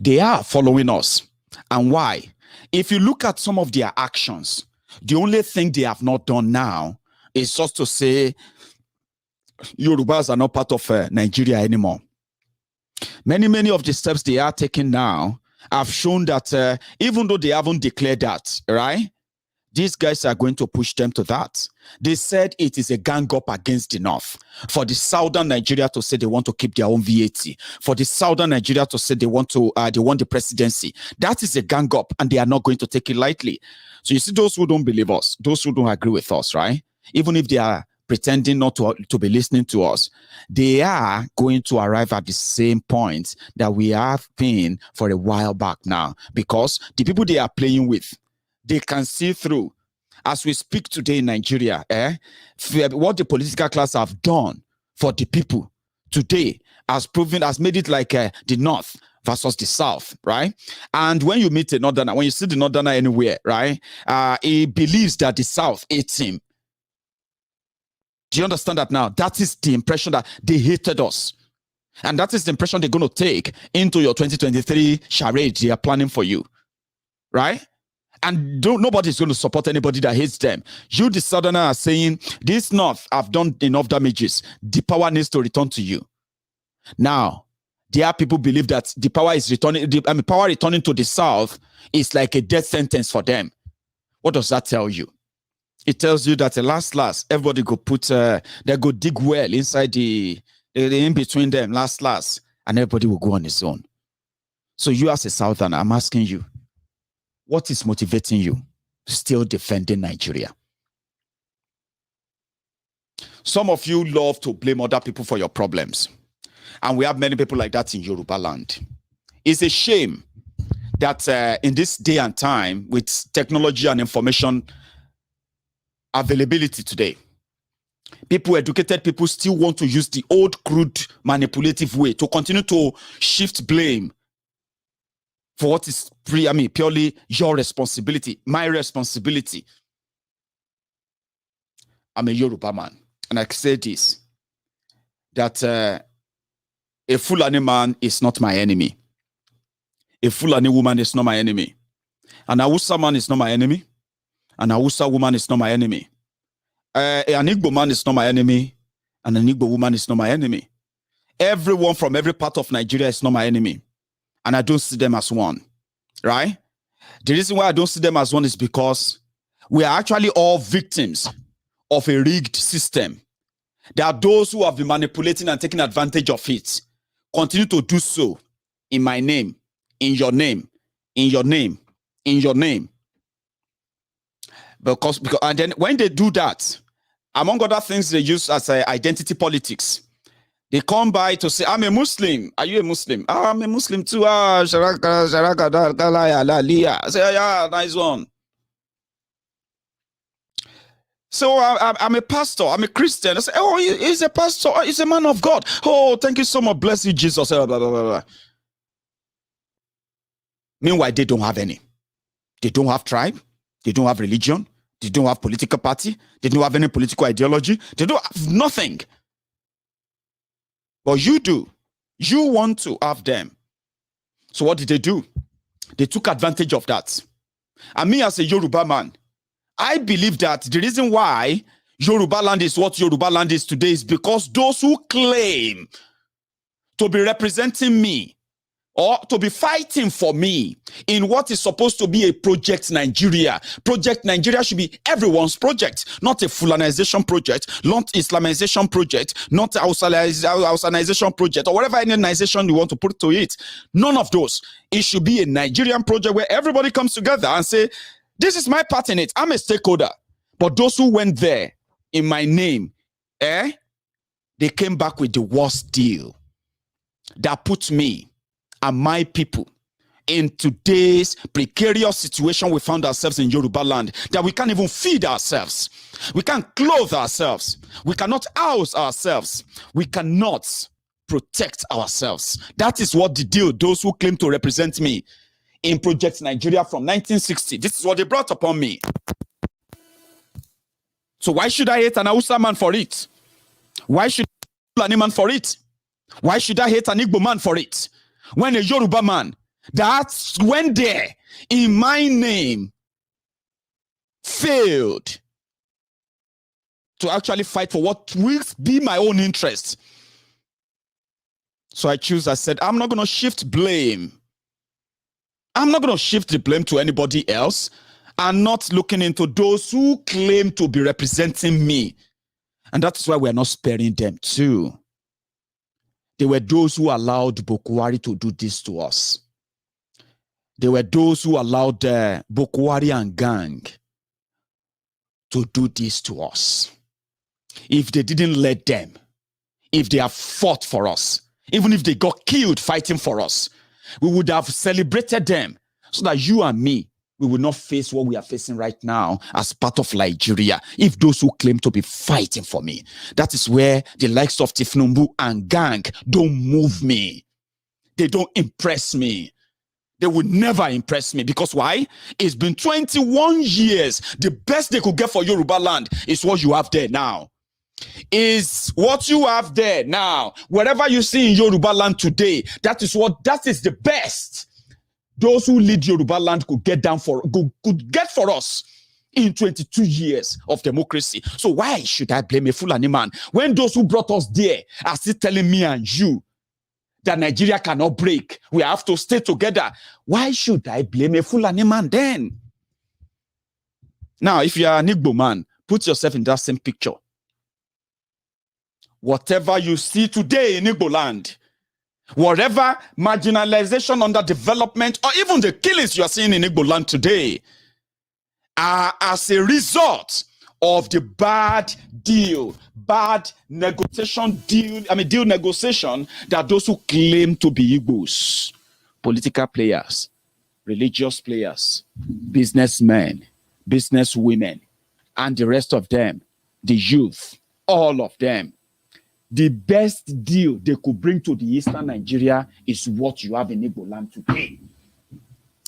They are following us. And why? If you look at some of their actions, the only thing they have not done now is just to say Yorubas are not part of Nigeria anymore. Many of the steps they are taking now have shown that even though they haven't declared that, right? These guys are going to push them to that. They said it is a gang up against the North. For the Southern Nigeria to say they want to keep their own VAT. For the Southern Nigeria to say they want the presidency. That is a gang up, and they are not going to take it lightly. So you see, those who don't believe us, those who don't agree with us, right? Even if they are pretending not to be listening to us, they are going to arrive at the same point that we have been for a while back now. Because the people they are playing with, they can see through. As we speak today in Nigeria, what the political class have done for the people today has made it like the North versus the South, right? And when you meet a Northerner, when you see the Northerner anywhere, right, he believes that the South hates him. Do you understand that now? That is the impression that they hated us. And that is the impression they're going to take into your 2023 charade they are planning for you, right? And nobody's going to support anybody that hates them. You, the Southerner, are saying, this North have done enough damages. The power needs to return to you. Now, there are people believe that the power is returning. Power returning to the South is like a death sentence for them. What does that tell you? It tells you that last, everybody go they go dig well inside the in between them, last, and everybody will go on his own. So you as a Southerner, I'm asking you, what is motivating you still defending Nigeria? Some of you love to blame other people for your problems. And we have many people like that in Yoruba land. It's a shame that in this day and time, with technology and information availability today, educated people still want to use the old, crude, manipulative way to continue to shift blame for what is purely your responsibility, my responsibility. I'm a Yoruba man, and I say this, that a Fulani man is not my enemy. A Fulani woman is not my enemy. An Hausa man is not my enemy. An Hausa woman is not my enemy. An Igbo man is not my enemy. And an Igbo woman is not my enemy. Everyone from every part of Nigeria is not my enemy. And I don't see them as one, right? The reason why I don't see them as one is because we are actually all victims of a rigged system. There are those who have been manipulating and taking advantage of it. Continue to do so in my name, in your name, in your name, in your name. Because and then when they do that, among other things they use as identity politics. They come by to say, I'm a Muslim. Are you a Muslim? I'm a Muslim too. I say, yeah, nice one. So I'm a pastor. I'm a Christian. I say, oh, he's a pastor. He's a man of God. Oh, thank you so much. Bless you, Jesus. Blah, blah, blah, blah. Meanwhile, they don't have any. They don't have tribe. They don't have religion. They don't have political party. They don't have any political ideology. They don't have nothing. But you do. You want to have them. So what did they do? They took advantage of that. And me as a Yoruba man, I believe that the reason why Yoruba land is what Yoruba land is today is because those who claim to be representing me or to be fighting for me in what is supposed to be a project Nigeria. Project Nigeria should be everyone's project, not a Fulanization project, not Islamization project, not Hausanization project, or whatever Indianization you want to put to it. None of those. It should be a Nigerian project where everybody comes together and say, this is my part in it. I'm a stakeholder. But those who went there in my name, they came back with the worst deal that put me and my people in today's precarious situation we found ourselves in Yoruba land, that we can't even feed ourselves. We can't clothe ourselves. We cannot house ourselves. We cannot protect ourselves. That is what the deal, those who claim to represent me in Project Nigeria from 1960, this is what they brought upon me. So why should I hate an Hausa man for it? Why should I hate an man for it? Why should I hate an Igbo man for it? When a Yoruba man that went there in my name failed to actually fight for what will be my own interest. So I said, I'm not going to shift blame. I'm not going to shift the blame to anybody else. I'm not looking into those who claim to be representing me. And that's why we're not sparing them too. They were those who allowed Boko Haram to do this to us. They were those who allowed Boko Haram and gang to do this to us. If they didn't let them, if they have fought for us, even if they got killed fighting for us, we would have celebrated them so that you and me, we will not face what we are facing right now as part of Nigeria. If those who claim to be fighting for me, that is where the likes of Tifnumbu and gang don't move me. They don't impress me. They would never impress me. Because why? It's been 21 years. The best they could get for Yoruba land is what you have there now. Is what you have there now. Whatever you see in Yoruba land today, that is the best those who lead Yoruba land could get for us in 22 years of democracy. So why should I blame a Fulani man when those who brought us there are still telling me and you that Nigeria cannot break? We have to stay together. Why should I blame a Fulani man then? Now, if you are an Igbo man, put yourself in that same picture. Whatever you see today in Igbo land, whatever marginalization, underdevelopment, or even the killings you are seeing in Igbo land today are as a result of the bad negotiation that those who claim to be Igbos, political players, religious players, businessmen, businesswomen, and the rest of them, the youth, all of them, the best deal they could bring to the Eastern Nigeria is what you have in Igbo land today.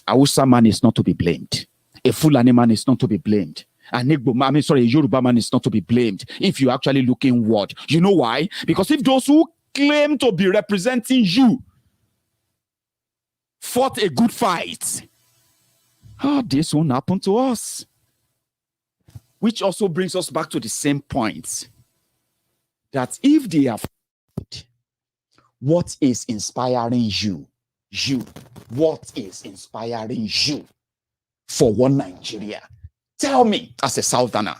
A Hausa man is not to be blamed. A Fulani man is not to be blamed. An Igbo man, a Yoruba man is not to be blamed if you actually look inward. You know why? Because if those who claim to be representing you fought a good fight, this won't happen to us. Which also brings us back to the same point. That if they have, what is inspiring you? What is inspiring you for one Nigeria? Tell me as a Southerner.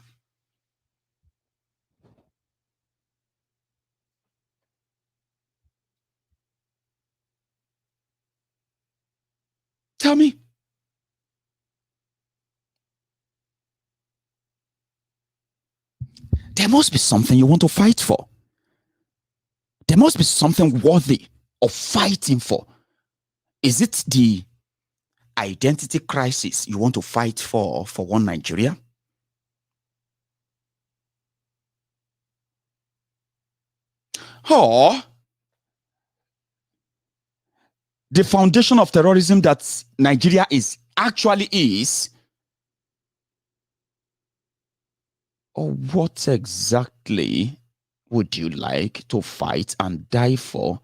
Tell me. There must be something you want to fight for. There must be something worthy of fighting for. Is it the identity crisis you want to fight for one Nigeria? Or the foundation of terrorism that Nigeria actually is? Or what exactly would you like to fight and die for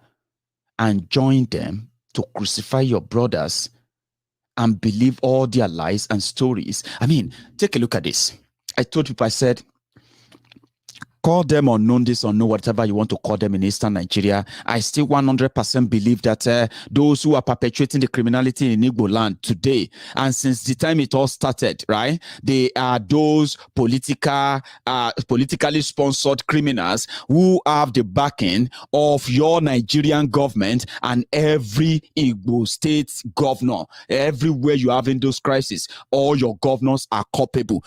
and join them to crucify your brothers and believe all their lies and stories. I mean, take a look at this. I told people, I said, call them unknown, this or no, whatever you want to call them in Eastern Nigeria. I still 100% believe that those who are perpetuating the criminality in Igbo land today, and since the time it all started, right, they are those politically sponsored criminals who have the backing of your Nigerian government and every Igbo state governor. Everywhere you have in those crises, all your governors are culpable.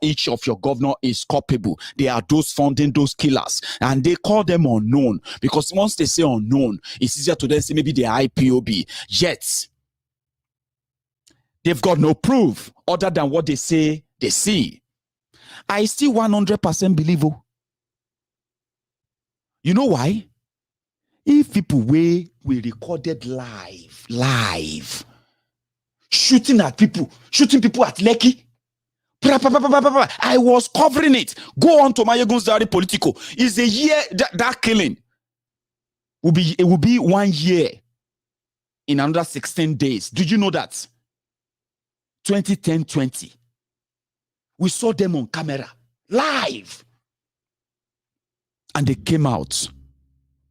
Each of your governor is culpable. They are those funding those killers, and they call them unknown because once they say unknown, it's easier to then say maybe they're IPOB. Yet they've got no proof other than what they say they see. I still 100% believe. You know why? If people we recorded live shooting people at Lekki, I was covering it. Go on to Mayegun's Diary Politico. It's a year that killing will be 1 year in another 16 days. Did you know that? 2010-20. We saw them on camera live, and they came out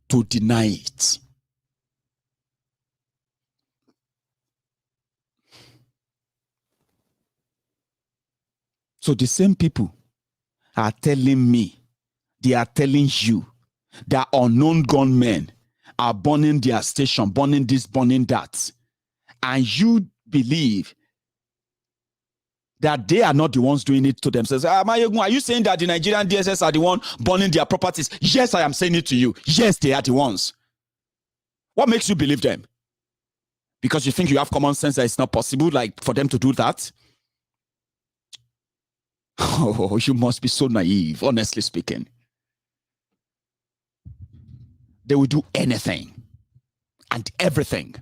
to deny it. So the same people are telling me, they are telling you that unknown gunmen are burning their station, burning this, burning that. And you believe that they are not the ones doing it to themselves. Mayegun, are you saying that the Nigerian DSS are the one burning their properties? Yes, I am saying it to you. Yes, they are the ones. What makes you believe them? Because you think you have common sense that it's not possible, like, for them to do that? Oh, you must be so naive, honestly speaking. They will do anything and everything.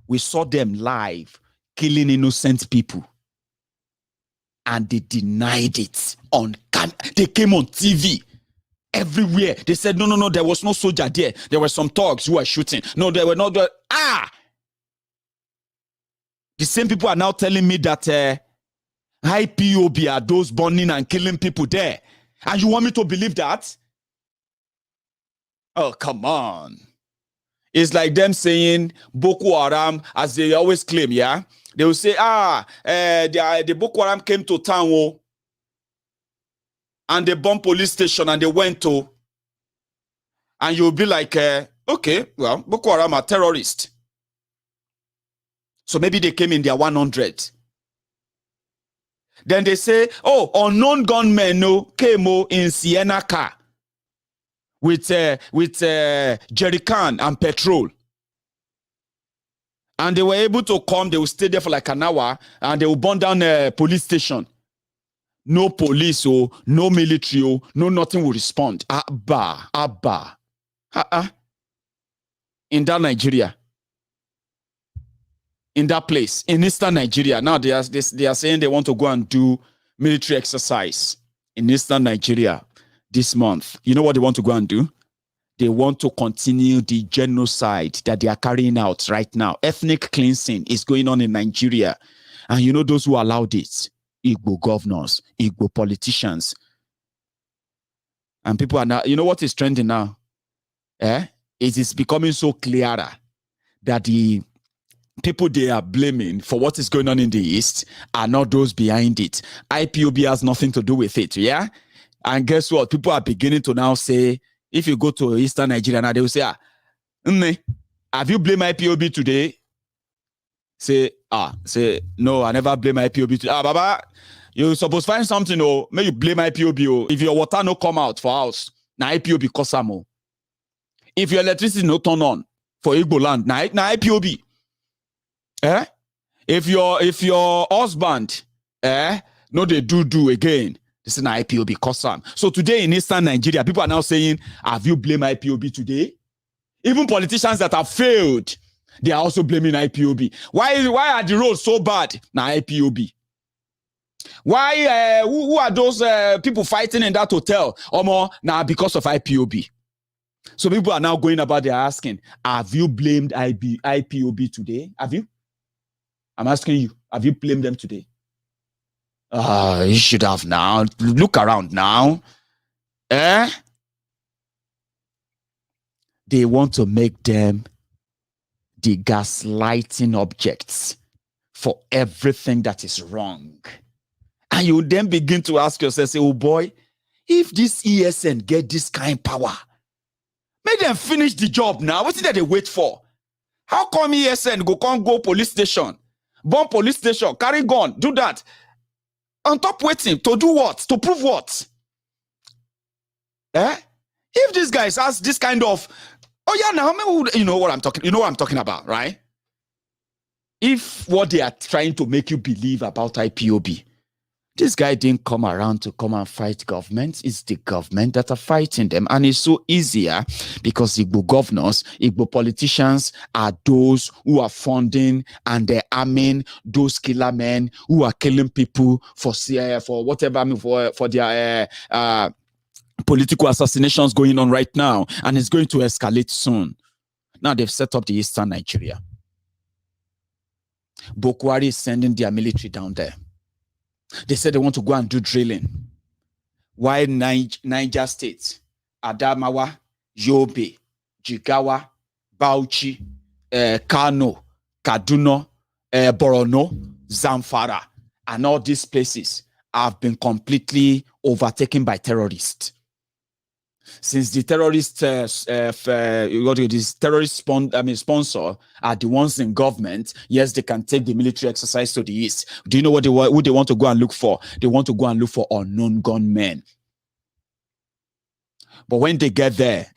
We saw them live killing innocent people, and they denied it on camera. They came on TV everywhere. They said, no, there was no soldier there. There were some thugs who were shooting. No, there were not. The same people are now telling me that IPOB are those burning and killing people there. And you want me to believe that? Oh, come on. It's like them saying Boko Haram, as they always claim, yeah? They will say, the Boko Haram came to town, and they bombed police station, and they went to, and you'll be like, okay, well, Boko Haram are terrorists. So maybe they came in their 100. Then they say, unknown gunmen came in Sienna car with jerry can and petrol. And they were able to come, they will stay there for like an hour, and they will burn down a police station. No police, no military, no nothing will respond. Abba. In that Nigeria. In that place, in Eastern Nigeria. Now they are saying they want to go and do military exercise in Eastern Nigeria this month. You know what they want to go and do? They want to continue the genocide that they are carrying out right now. Ethnic cleansing is going on in Nigeria. And you know those who allowed it? Igbo governors, Igbo politicians. And people are now, you know what is trending now? It is becoming so clearer that the people they are blaming for what is going on in the East are not those behind it. IPOB has nothing to do with it, yeah? And guess what? People are beginning to now say, if you go to Eastern Nigeria now, they will say, have you blamed IPOB today? Say, no, I never blame IPOB today. Baba, you supposed to find something, may you blame IPOB. If your water no come out for house, na IPOB kosamo. If your electricity no turn on for Igbo land, na IPOB. If your husband no they do again, this is an IPOB custom. So today in Eastern Nigeria, people are now saying, have you blamed IPOB today? Even politicians that have failed, they are also blaming IPOB. Why are the roads so bad? Now IPOB. Why who are those people fighting in that hotel? Now because of IPOB. So people are now going about, they're asking, have you blamed IPOB today? Have you? I'm asking you, have you blamed them today? You should have now. Look around now. They want to make them the gaslighting objects for everything that is wrong. And you then begin to ask yourself, say, oh boy, if this ESN get this kind of power, make them finish the job now. What's it that they wait for? How come ESN can't go police station, bomb police station, carry gun, do that? On top waiting to do what? To prove what? If these guys ask this kind of, oh yeah, now you know what I'm talking about, right? If what they are trying to make you believe about IPOB, this guy didn't come around to come and fight government. It's the government that are fighting them. And it's so easier because Igbo governors, Igbo politicians are those who are funding and they're arming those killer men who are killing people for whatever, I mean, for their political assassinations going on right now. And it's going to escalate soon. Now they've set up the Eastern Nigeria. Boko Haram is sending their military down there. They said they want to go and do drilling. While Niger State, Adamawa, Yobe, Jigawa, Bauchi, Kano, Kaduna, Borno, Zamfara, and all these places have been completely overtaken by terrorists. Since the sponsor are the ones in government, yes, they can take the military exercise to the east. Do you know who they want to go and look for? They want to go and look for unknown gunmen. But when they get there,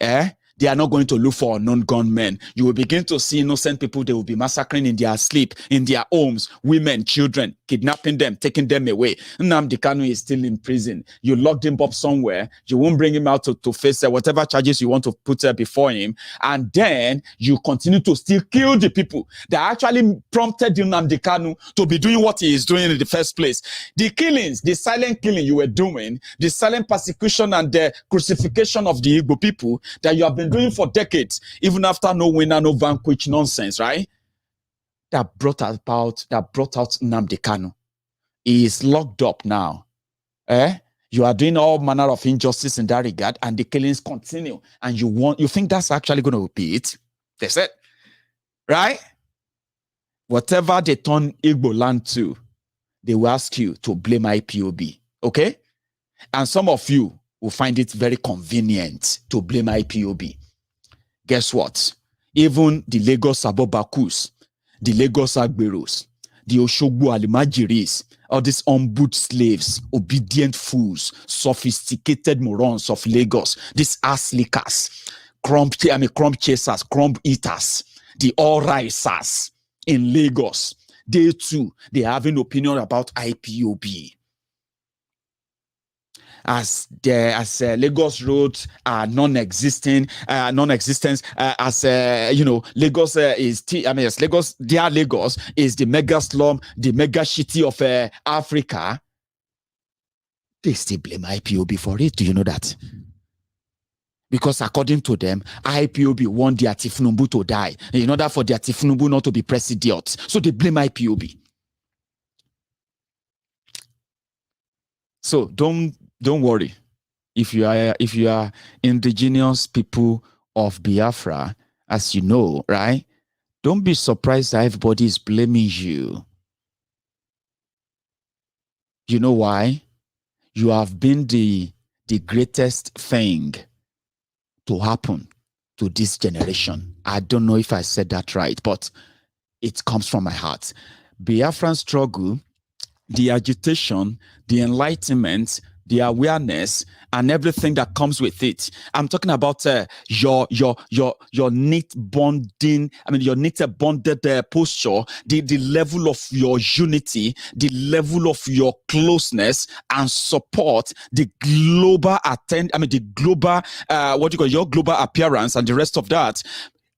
they are not going to look for unknown gunmen. You will begin to see innocent people they will be massacring in their sleep, in their homes, women, children, kidnapping them, taking them away. Nnamdi Kanu is still in prison. You locked him up somewhere. You won't bring him out to face whatever charges you want to put before him. And then you continue to still kill the people that actually prompted Nnamdi Kanu to be doing what he is doing in the first place. The killings, the silent killing you were doing, the silent persecution and the crucifixion of the Igbo people that you have been doing for decades, even after no winner, no vanquish nonsense, right? That brought out Nnamdi Kanu. He is locked up now. You are doing all manner of injustice in that regard, and the killings continue. And you think that's actually going to be it? That's it, right? Whatever they turn Igbo land to, they will ask you to blame IPOB, okay? And some of you will find it very convenient to blame IPOB. Guess what? Even the Lagos Abobakus, the Lagos Agberos, the Oshogbo Alimajiris, all these unboot slaves, obedient fools, sophisticated morons of Lagos, these ass lickers, crumb chasers, crumb eaters, the all-risers in Lagos, they too, they have an opinion about IPOB. As Lagos roads are non-existent, as Lagos Lagos is the mega slum, the mega city of Africa. They still blame IPOB for it. Do you know that? Because according to them, IPOB want their Tifnumbu to die in order for their Tifnumbu not to be president. So they blame IPOB. So don't worry. If you are indigenous people of Biafra, as you know, right? Don't be surprised that everybody is blaming you. You know why? You have been the greatest thing to happen to this generation. I don't know if I said that right, but it comes from my heart. Biafran struggle, the agitation, the enlightenment, the awareness, and everything that comes with it. I'm talking about your knit bonding. I mean, your knitted bonded posture, the level of your unity, the level of your closeness and support, the global your global appearance, and the rest of that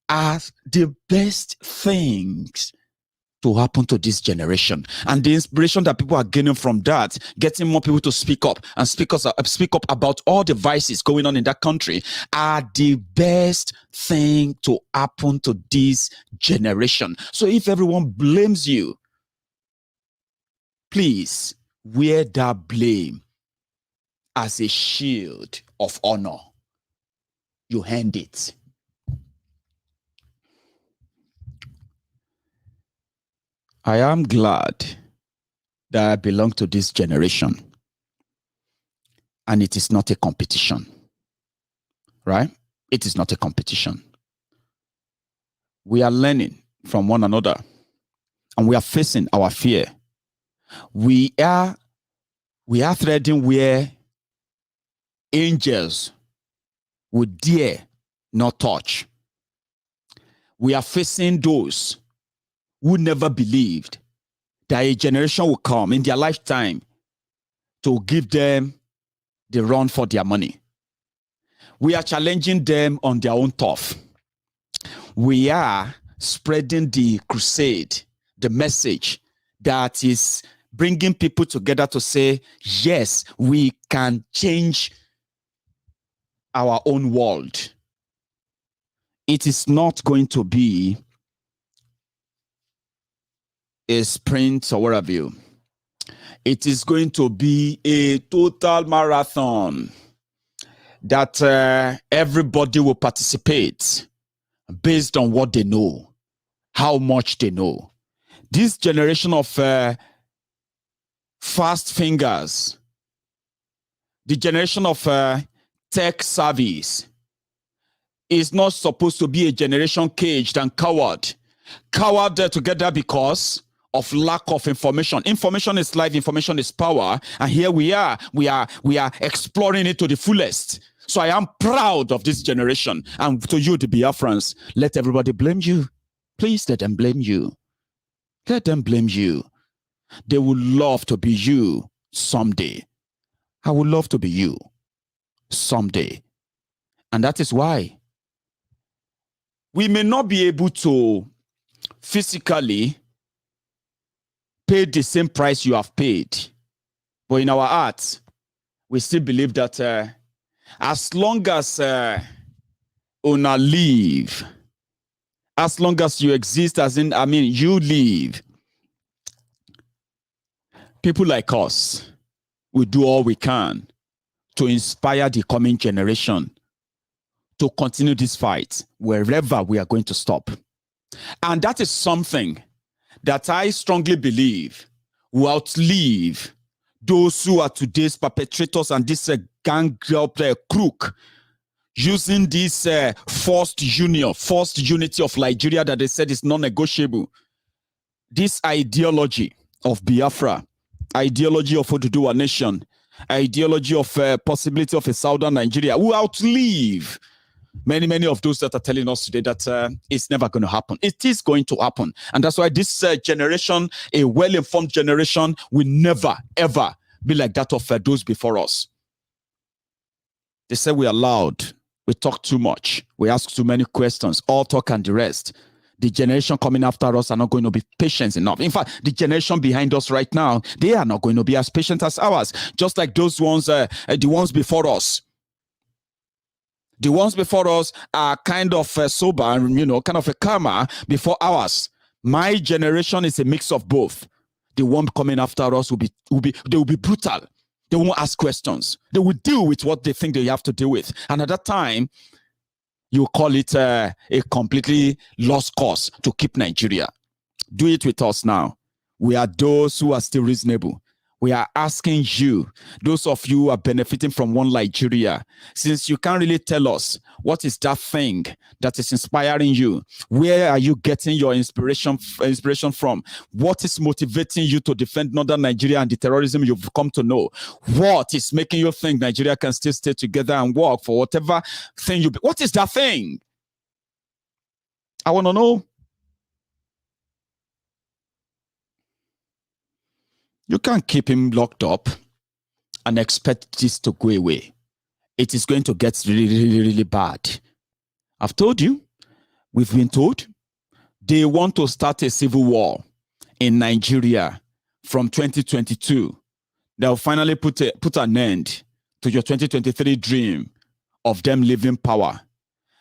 are the best things to happen to this generation. And the inspiration that people are gaining from that, getting more people to speak up and speak up about all the vices going on in that country, are the best thing to happen to this generation. So if everyone blames you please wear that blame as a shield of honor. You hand it. I am glad that I belong to this generation, and it is not a competition, right? It is not a competition. We are learning from one another, and we are facing our fear. We are threading where angels would dare not touch. We are facing those who never believed that a generation will come in their lifetime to give them the run for their money. We are challenging them on their own turf. We are spreading the crusade, the message that is bringing people together to say, yes, we can change our own world. It is not going to be a sprint or whatever you. It is going to be a total marathon that everybody will participate based on what they know, how much they know. This generation of fast fingers, the generation of tech savvies, is not supposed to be a generation caged and cowered together because of lack of information. Information is life, information is power, and here we are exploring it to the fullest. So I am proud of this generation, and to you, the Biafrans, let everybody blame you. Please let them blame you. Let them blame you. They would love to be you someday. I would love to be you someday. And that is why we may not be able to physically pay the same price you have paid, but in our hearts, we still believe that as long as Una live, as long as you exist, you live, people like us will do all we can to inspire the coming generation to continue this fight wherever we are going to stop. And that is something that I strongly believe will outlive those who are today's perpetrators and this gang up crook using this forced unity of Nigeria that they said is non-negotiable. This ideology of Biafra, ideology of Oduduwa nation, ideology of possibility of a southern Nigeria will outlive many of those that are telling us today that it's never going to happen. It is going to happen. And that's why this generation, a well-informed generation, will never, ever be like that of those before us. They say we are loud. We talk too much. We ask too many questions. All talk and the rest. The generation coming after us are not going to be patient enough. In fact, the generation behind us right now, they are not going to be as patient as ours. Just like those ones, the ones before us. The ones before us are kind of sober and, kind of a calmer before ours. My generation is a mix of both. The one coming after us will be brutal. They won't ask questions. They will deal with what they think they have to deal with. And at that time, you call it a completely lost cause to keep Nigeria. Do it with us now. We are those who are still reasonable. We are asking you, those of you who are benefiting from one Nigeria, since you can't really tell us what is that thing that is inspiring you, where are you getting your inspiration from? What is motivating you to defend Northern Nigeria and the terrorism you've come to know? What is making you think Nigeria can still stay together and work for whatever thing what is that thing? I want to know. You can't keep him locked up and expect this to go away. It is going to get really bad. I've told you, we've been told, they want to start a civil war in Nigeria from 2022. They'll finally put an end to your 2023 dream of them leaving power.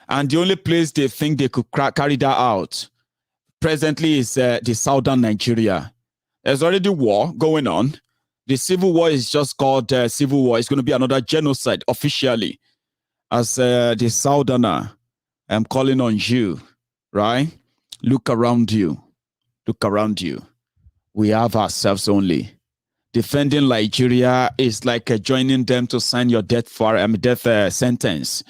And the only place they think they could carry that out presently is the southern Nigeria. There's already war going on. The civil war is just called civil war. It's going to be another genocide officially. As the Southerner, I'm calling on you, right? Look around you. Look around you. We have ourselves only. Defending Nigeria is like joining them to sign your death sentence.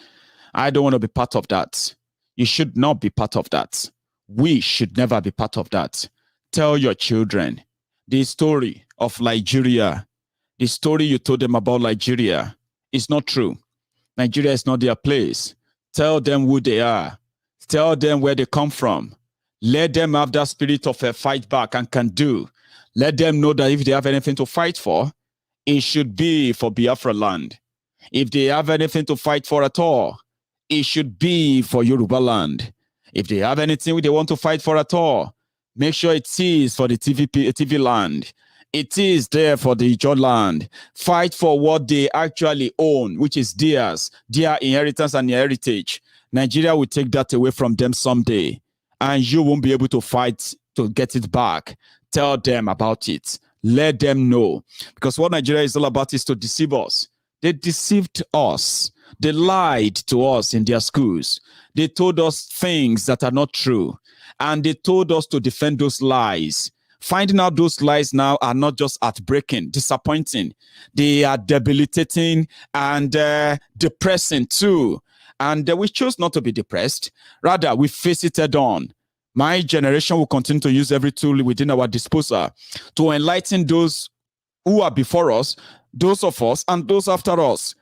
I don't want to be part of that. You should not be part of that. We should never be part of that. Tell your children the story of Nigeria. The story you told them about Nigeria is not true. Nigeria is not their place. Tell them who they are. Tell them where they come from. Let them have that spirit of a fight back and can do. Let them know that if they have anything to fight for, it should be for Biafra land. If they have anything to fight for at all, it should be for Yoruba land. If they have anything they want to fight for at all, make sure it is for the TV land. It is there for the Ijaw land. Fight for what they actually own, which is theirs, their inheritance and their heritage. Nigeria will take that away from them someday, and you won't be able to fight to get it back. Tell them about it. Let them know. Because what Nigeria is all about is to deceive us. They deceived us. They lied to us in their schools. They told us things that are not true. And they told us to defend those lies. Finding out those lies now are not just heartbreaking, disappointing. They are debilitating and depressing too. And we chose not to be depressed. Rather, we face it head on. My generation will continue to use every tool within our disposal to enlighten those who are before us, those of us, and those after us.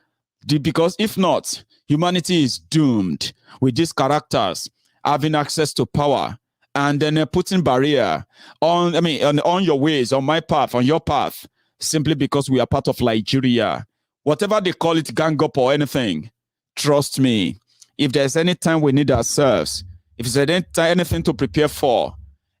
Because if not, humanity is doomed with these characters having access to power and then putting barrier on your ways, on my path, on your path, simply because we are part of Nigeria. Whatever they call it, gang up or anything, trust me, if there's any time we need ourselves, if there's anything to prepare for,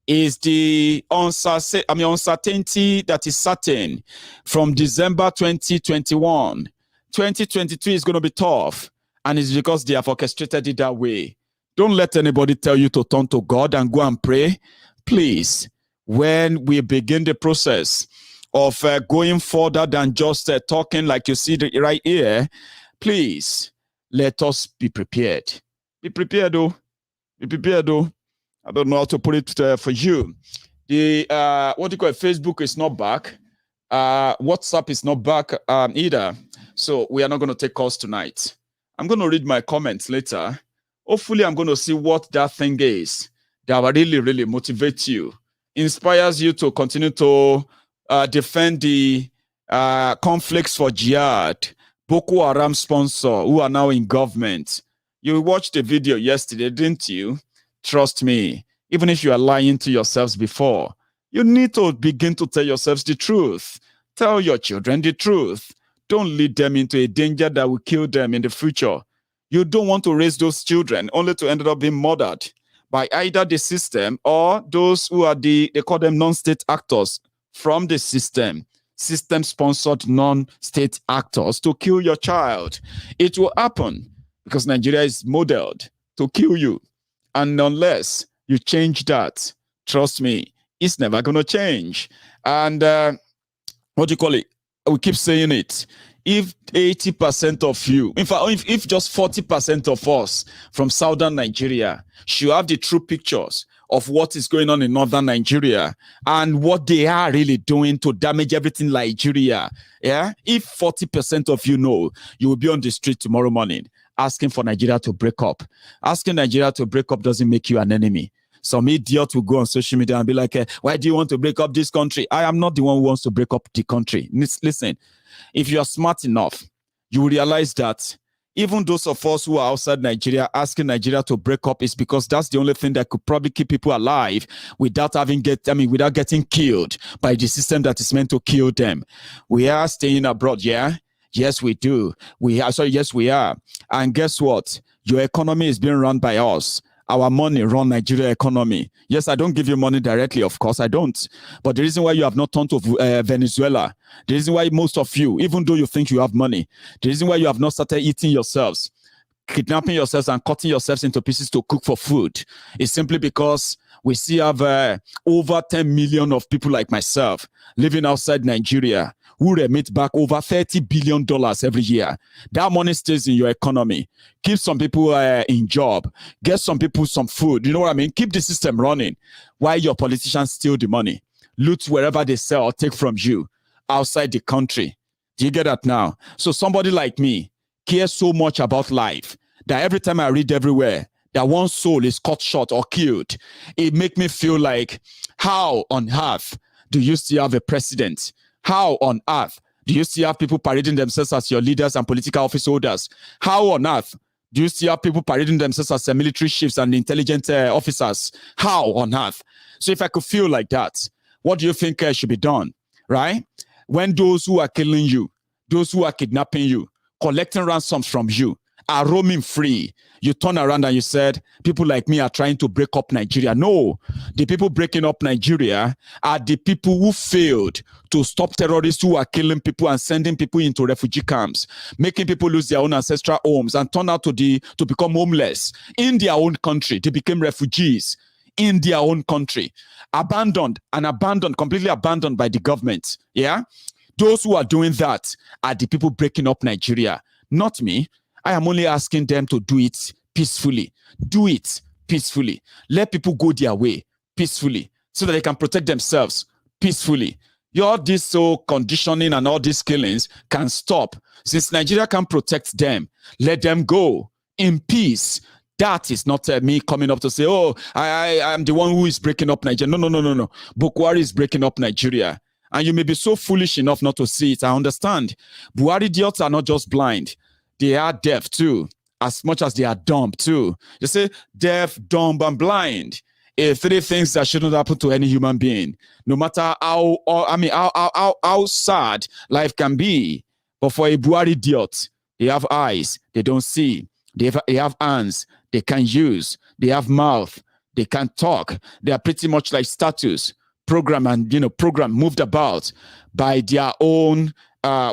is the uncertainty that is certain from December 2021. 2022 is going to be tough, and it's because they have orchestrated it that way. Don't let anybody tell you to turn to God and go and pray. Please, when we begin the process of going further than just talking like you see right here, please, let us be prepared. Be prepared, though. Be prepared, though. I don't know how to put it for you. The what do you call it? Facebook is not back. WhatsApp is not back either. So we are not going to take calls tonight. I'm going to read my comments later. Hopefully, I'm going to see what that thing is that will really, really motivate you, inspires you to continue to defend the conflicts for jihad, Boko Haram sponsor, who are now in government. You watched the video yesterday, didn't you? Trust me, even if you are lying to yourselves before, you need to begin to tell yourselves the truth. Tell your children the truth. Don't lead them into a danger that will kill them in the future. You don't want to raise those children only to end up being murdered by either the system or those who are they call them non-state actors from the system. System-sponsored non-state actors to kill your child. It will happen because Nigeria is modeled to kill you. And unless you change that, trust me, it's never going to change. And what do you call it? We keep saying it. If 80% of you, in fact, if just 40% of us from southern Nigeria should have the true pictures of what is going on in northern Nigeria and what they are really doing to damage everything Nigeria, yeah? If 40% of you know, you will be on the street tomorrow morning asking for Nigeria to break up. Asking Nigeria to break up doesn't make you an enemy. Some idiot will go on social media and be like, why do you want to break up this country? I am not the one who wants to break up the country. Listen, if you are smart enough, you will realize that even those of us who are outside Nigeria asking Nigeria to break up is because that's the only thing that could probably keep people alive without without getting killed by the system that is meant to kill them. We are staying abroad, yeah? Yes, we do. Yes, we are. And guess what? Your economy is being run by us. Our money run Nigeria economy. Yes, I don't give you money directly, of course, I don't. But the reason why you have not turned to Venezuela, the reason why most of you, even though you think you have money, the reason why you have not started eating yourselves, kidnapping yourselves and cutting yourselves into pieces to cook for food is simply because We still have over 10 million of people like myself living outside Nigeria who remit back over $30 billion every year. That money stays in your economy. Keep some people in job. Get some people some food. You know what I mean? Keep the system running while your politicians steal the money. Loot wherever they sell or take from you outside the country. Do you get that now? So somebody like me cares so much about life that every time I read everywhere that one soul is cut short or killed, it makes me feel like, how on earth do you still have a president? How on earth do you still have people parading themselves as your leaders and political office holders? How on earth do you still have people parading themselves as military chiefs and intelligence officers? How on earth? So if I could feel like that, what do you think should be done, right? When those who are killing you, those who are kidnapping you, collecting ransoms from you, are roaming free, you turn around and you said, people like me are trying to break up Nigeria. No, the people breaking up Nigeria are the people who failed to stop terrorists who are killing people and sending people into refugee camps, making people lose their own ancestral homes and turn out to become homeless in their own country. They became refugees in their own country, completely abandoned by the government. Yeah, those who are doing that are the people breaking up Nigeria, not me. I am only asking them to do it peacefully. Do it peacefully. Let people go their way peacefully so that they can protect themselves peacefully. All this conditioning and all these killings can stop. Since Nigeria can protect them, let them go in peace. That is not me coming up to say, oh, I am the one who is breaking up Nigeria. No. Boko Haram is breaking up Nigeria. And you may be so foolish enough not to see it. I understand. Buhari idiots are not just blind. They are deaf too, as much as they are dumb too. You say deaf, dumb, and blind. Three things that shouldn't happen to any human being, no matter how sad life can be. But for a Buhari idiot, they have eyes, they don't see. They have hands, they can use. They have mouth, they can talk. They are pretty much like statues, program moved about by their own, by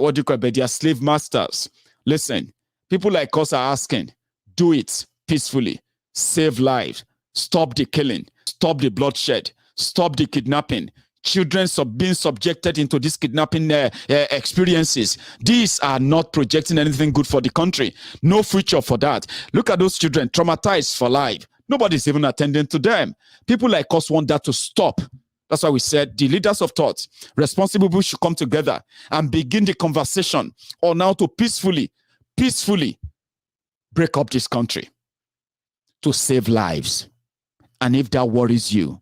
their slave masters. Listen, people like us are asking, do it peacefully, save lives, stop the killing, stop the bloodshed, stop the kidnapping. Children being subjected into these kidnapping experiences. These are not projecting anything good for the country. No future for that. Look at those children traumatized for life. Nobody's even attending to them. People like us want that to stop. That's why we said the leaders of thought, responsible people should come together and begin the conversation on how to peacefully break up this country to save lives. And if that worries you,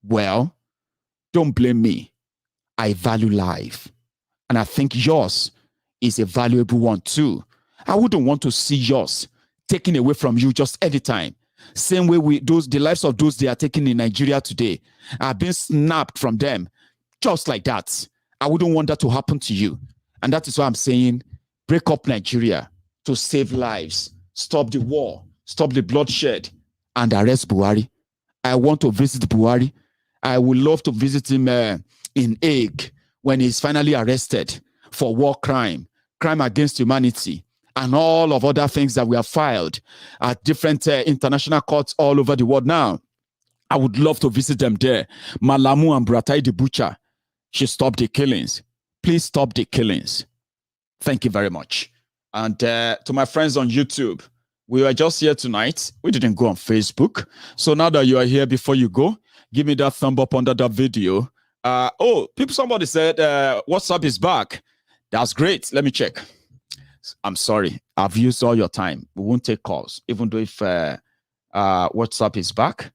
well, don't blame me. I value life. And I think yours is a valuable one too. I wouldn't want to see yours taken away from you just any time. Same way the lives of those they are taking in Nigeria today are being snapped from them just like that. I wouldn't want that to happen to you. And that is why I'm saying break up Nigeria to save lives, stop the war, stop the bloodshed, and arrest Buhari. I want to visit Buhari. I would love to visit him in Hague when he's finally arrested for war crime against humanity, and all of other things that we have filed at different international courts all over the world now. I would love to visit them there. Malamu and Buratai the butcher should stop the killings. Please stop the killings. Thank you very much. And to my friends on YouTube, we were just here tonight. We didn't go on Facebook. So now that you are here, before you go, give me that thumb up under that video. Somebody said WhatsApp is back. That's great. Let me check. I'm sorry. I've used all your time. We won't take calls. Even though if WhatsApp is back,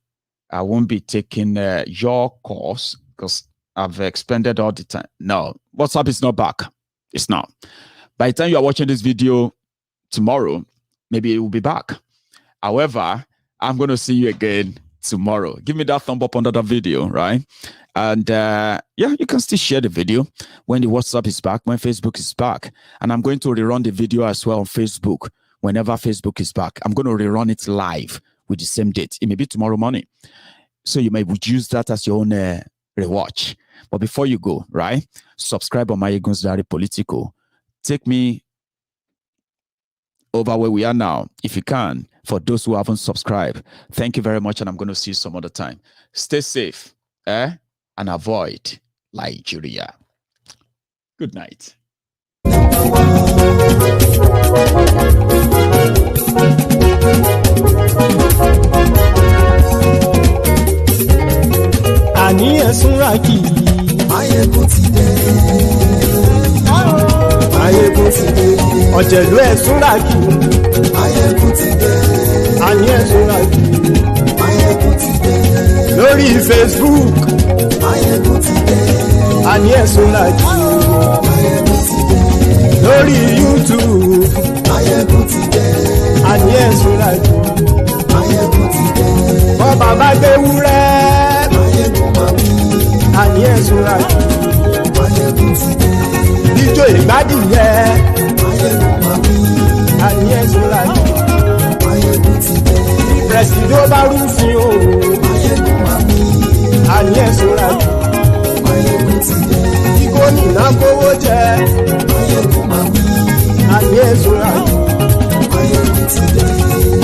I won't be taking your calls because I've expended all the time. No, WhatsApp is not back. It's not. By the time you are watching this video tomorrow, maybe it will be back. However, I'm going to see you again tomorrow. Give me that thumb up under the video, right? And you can still share the video when the WhatsApp is back, when Facebook is back. And I'm going to rerun the video as well on Facebook whenever Facebook is back. I'm going to rerun it live with the same date. It may be tomorrow morning. So you may use that as your own rewatch. But before you go, right, subscribe on my Egun's Diary Political. Take me over where we are now, if you can. for those who haven't subscribed. Thank you very much, and I'm going to see you some other time. Stay safe, and avoid Nigeria. Good night. Àní ẹ̀sùnra kì í. Ayégun ti dé. Ayégun ti dé. Ọ̀jẹ̀lú ẹ̀sùnra kì í. Ayégun ti dé. Àní ẹ̀sùnra kì í. Ayégun ti dé. Lórí Facebook. Ayégun ti dé. Àní ẹ̀sùnra kì í. Ayégun ti dé. Lórí YouTube. Ayégun ti dé. Àní ẹ̀sùnra kì í. Ayégun ti dé. Wọ́n bàbá gbé wúrẹ́. Àní ẹ̀sùnra kì í. Ayégun ti dé. Ijó ìgbádìyẹ. Àní ẹ̀sùnra kì í. Ayégun ti dé. Pẹ̀sìdó bá rúfin o. Àní ẹ̀sùnra kì í. Ayégun ti dé. Igbó nìna kówó jẹ. Àní ẹ̀sùnra kì í. Ayégun ti dé.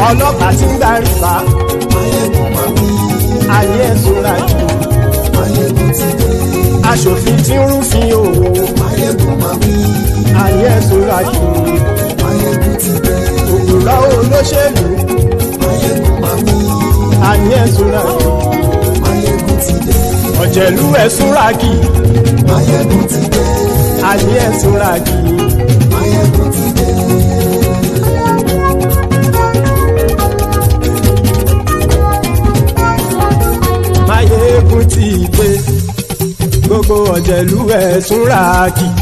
Ọlọ́pàá tí ń darí bá. Àní ẹ̀sùnra kì í. Aṣòfin tí ń rúfin o. Àní ẹ̀sùnra kì í. Òkúra olóṣèlú. Àní ẹ̀sùnra kì í. Ọ̀jẹ̀lú ẹ̀sùnra kì í. Àní ẹ̀sùnra kì í. Máyégún ti dé. Gbogbo ọ̀jẹ̀lú ẹ̀sùnra kì í.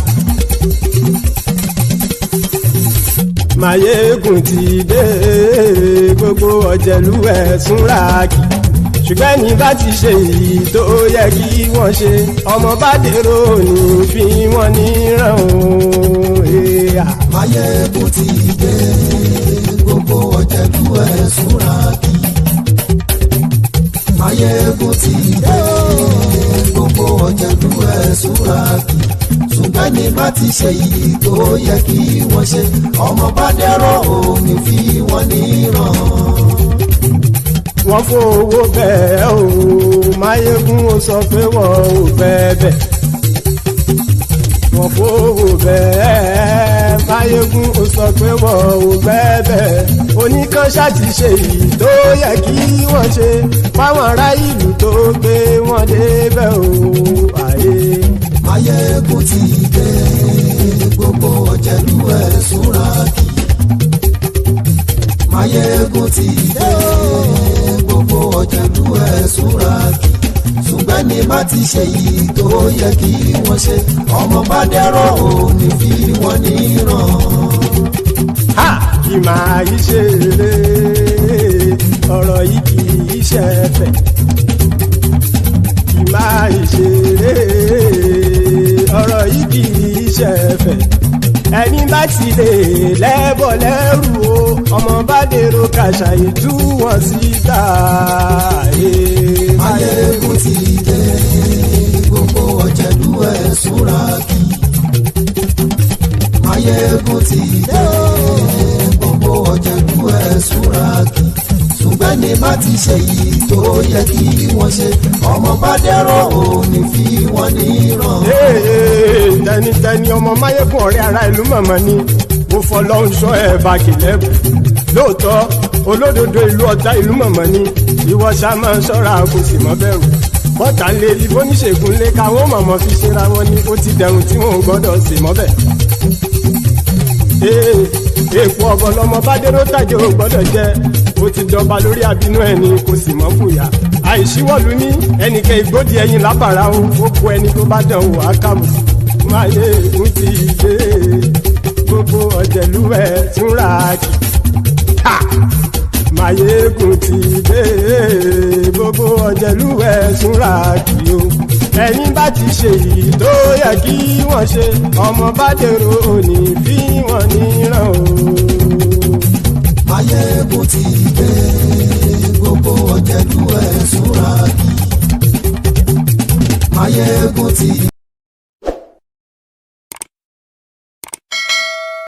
Máyégún ti dé. Gbogbo ọ̀jẹ̀lú ẹ̀sùnra kì í. Ṣùgbọ́n ní bá ti ṣe èyí tó yẹ kí wọ́n ṣe, ọmọ bá dèrò ní fi wọ́n níran o. Máyégún ti dé. Gbogbo ọ̀jẹ̀lú ẹ̀sùnra kì í. Máyégún ti dé. Gbogbo ọ̀jẹ̀lú ẹ̀sùnra kì í. Ṣùgbọ́n ní bá ti ṣe èyí tó yẹ kí wọ́n ṣe, ọmọ bá dèrò ní fi wọ́n níran. Wọ́n fowó bẹ́ẹ̀ o. Máyégún ó sọ pé wọ́n ò bẹ́ẹ̀. Wọ́n fowó bẹ́ẹ̀. Máyégún ó sọ pé wọ́n ò bẹ́ẹ̀. Oníkan ṣáàtì ṣe èyí tó yẹ kí wọ́n ṣe fáwọn ará ìlú tó gbé wọn débẹ̀ o. Máyégún ti dé. Gbogbo ọ̀jẹ̀lú ẹ̀sùnra kì í. Máyégún ti dé. Gbogbo ọ̀jẹ̀lú ẹ̀sùnra kì í. Ṣùgbọ́n ní bá ti ṣe yìí tó yẹ kí wọ́n ṣe, ọmọ bá dẹ́rọ̀ ò ní fi wọ́n níran. Kì máa yí ṣe eré, ọ̀rọ̀ yìí kì í ṣe ẹ̀fẹ̀. Kì máa yí ṣe eré, ọ̀rọ̀ yìí kì í ṣe ẹ̀fẹ̀. Ẹni bá ti lè lẹ́bọ̀ lẹ́rù o, ọmọ bá dèrò kàṣàyè tú wọn síta. Máyégún ti dé. Gbogbo ọ̀jẹ̀lú ẹ̀sùnra kì í. Máyégún ti dé. Gbogbo ọ̀jẹ̀lú ẹ̀sùnra kì í. Ṣùgbọ́n ní bá ti ṣe yìí tó yẹ kí wọ́n ṣe, ọmọ bá dẹ́rọ̀ ò ní fi wọ́n níran. Tẹnitẹni ọmọ Máyégún ọ̀rẹ́ ara ìlú mọ̀mọ́ ni mo fọlọ́run sọ ẹ̀ bá kìlẹ́bù. Lóòótọ́ olódodo ìlú ọ̀tá ìlú mọ̀mọ́ ni ìwọ ṣá máa ń ṣọ́ra kò sì mọ́ bẹ̀rù. Bọ́tà ń lé ibo níṣègùn lé káwọn mọ̀mọ́ fi ṣera wọn ni ó ti dẹrùn tí wọn ò gbọ́dọ̀ sì mọ́ bẹ̀. Èèpo ọ̀bọ lọmọ bá dérò tàjẹ́ ò gbọ́dọ̀ jẹ́. Ó ti dọba lórí àbínú ẹni kò sì mọ́ fòyà. Àìsíwọ́lu ní ẹnìkẹ́ ìgbódì ẹyin lábàrá o. Ó kó ẹni tó bá dán wò á kàmù. Máyégún ti dé. Gbogbo ọ̀jẹ̀lú ẹ̀sùnra kì í. Máyégún ti dé. Gbogbo ọ̀jẹ̀lú ẹ̀sùnra kì í o. Ẹni bá ti ṣe èyí tó yẹ kí wọ́n ṣe, ọmọ bá dèrò òní fi wọ́n níran o. Máyégún ti dé. Gbogbo ọ̀jẹ̀lú ẹ̀sùnra kì í. Máyégún ti dé.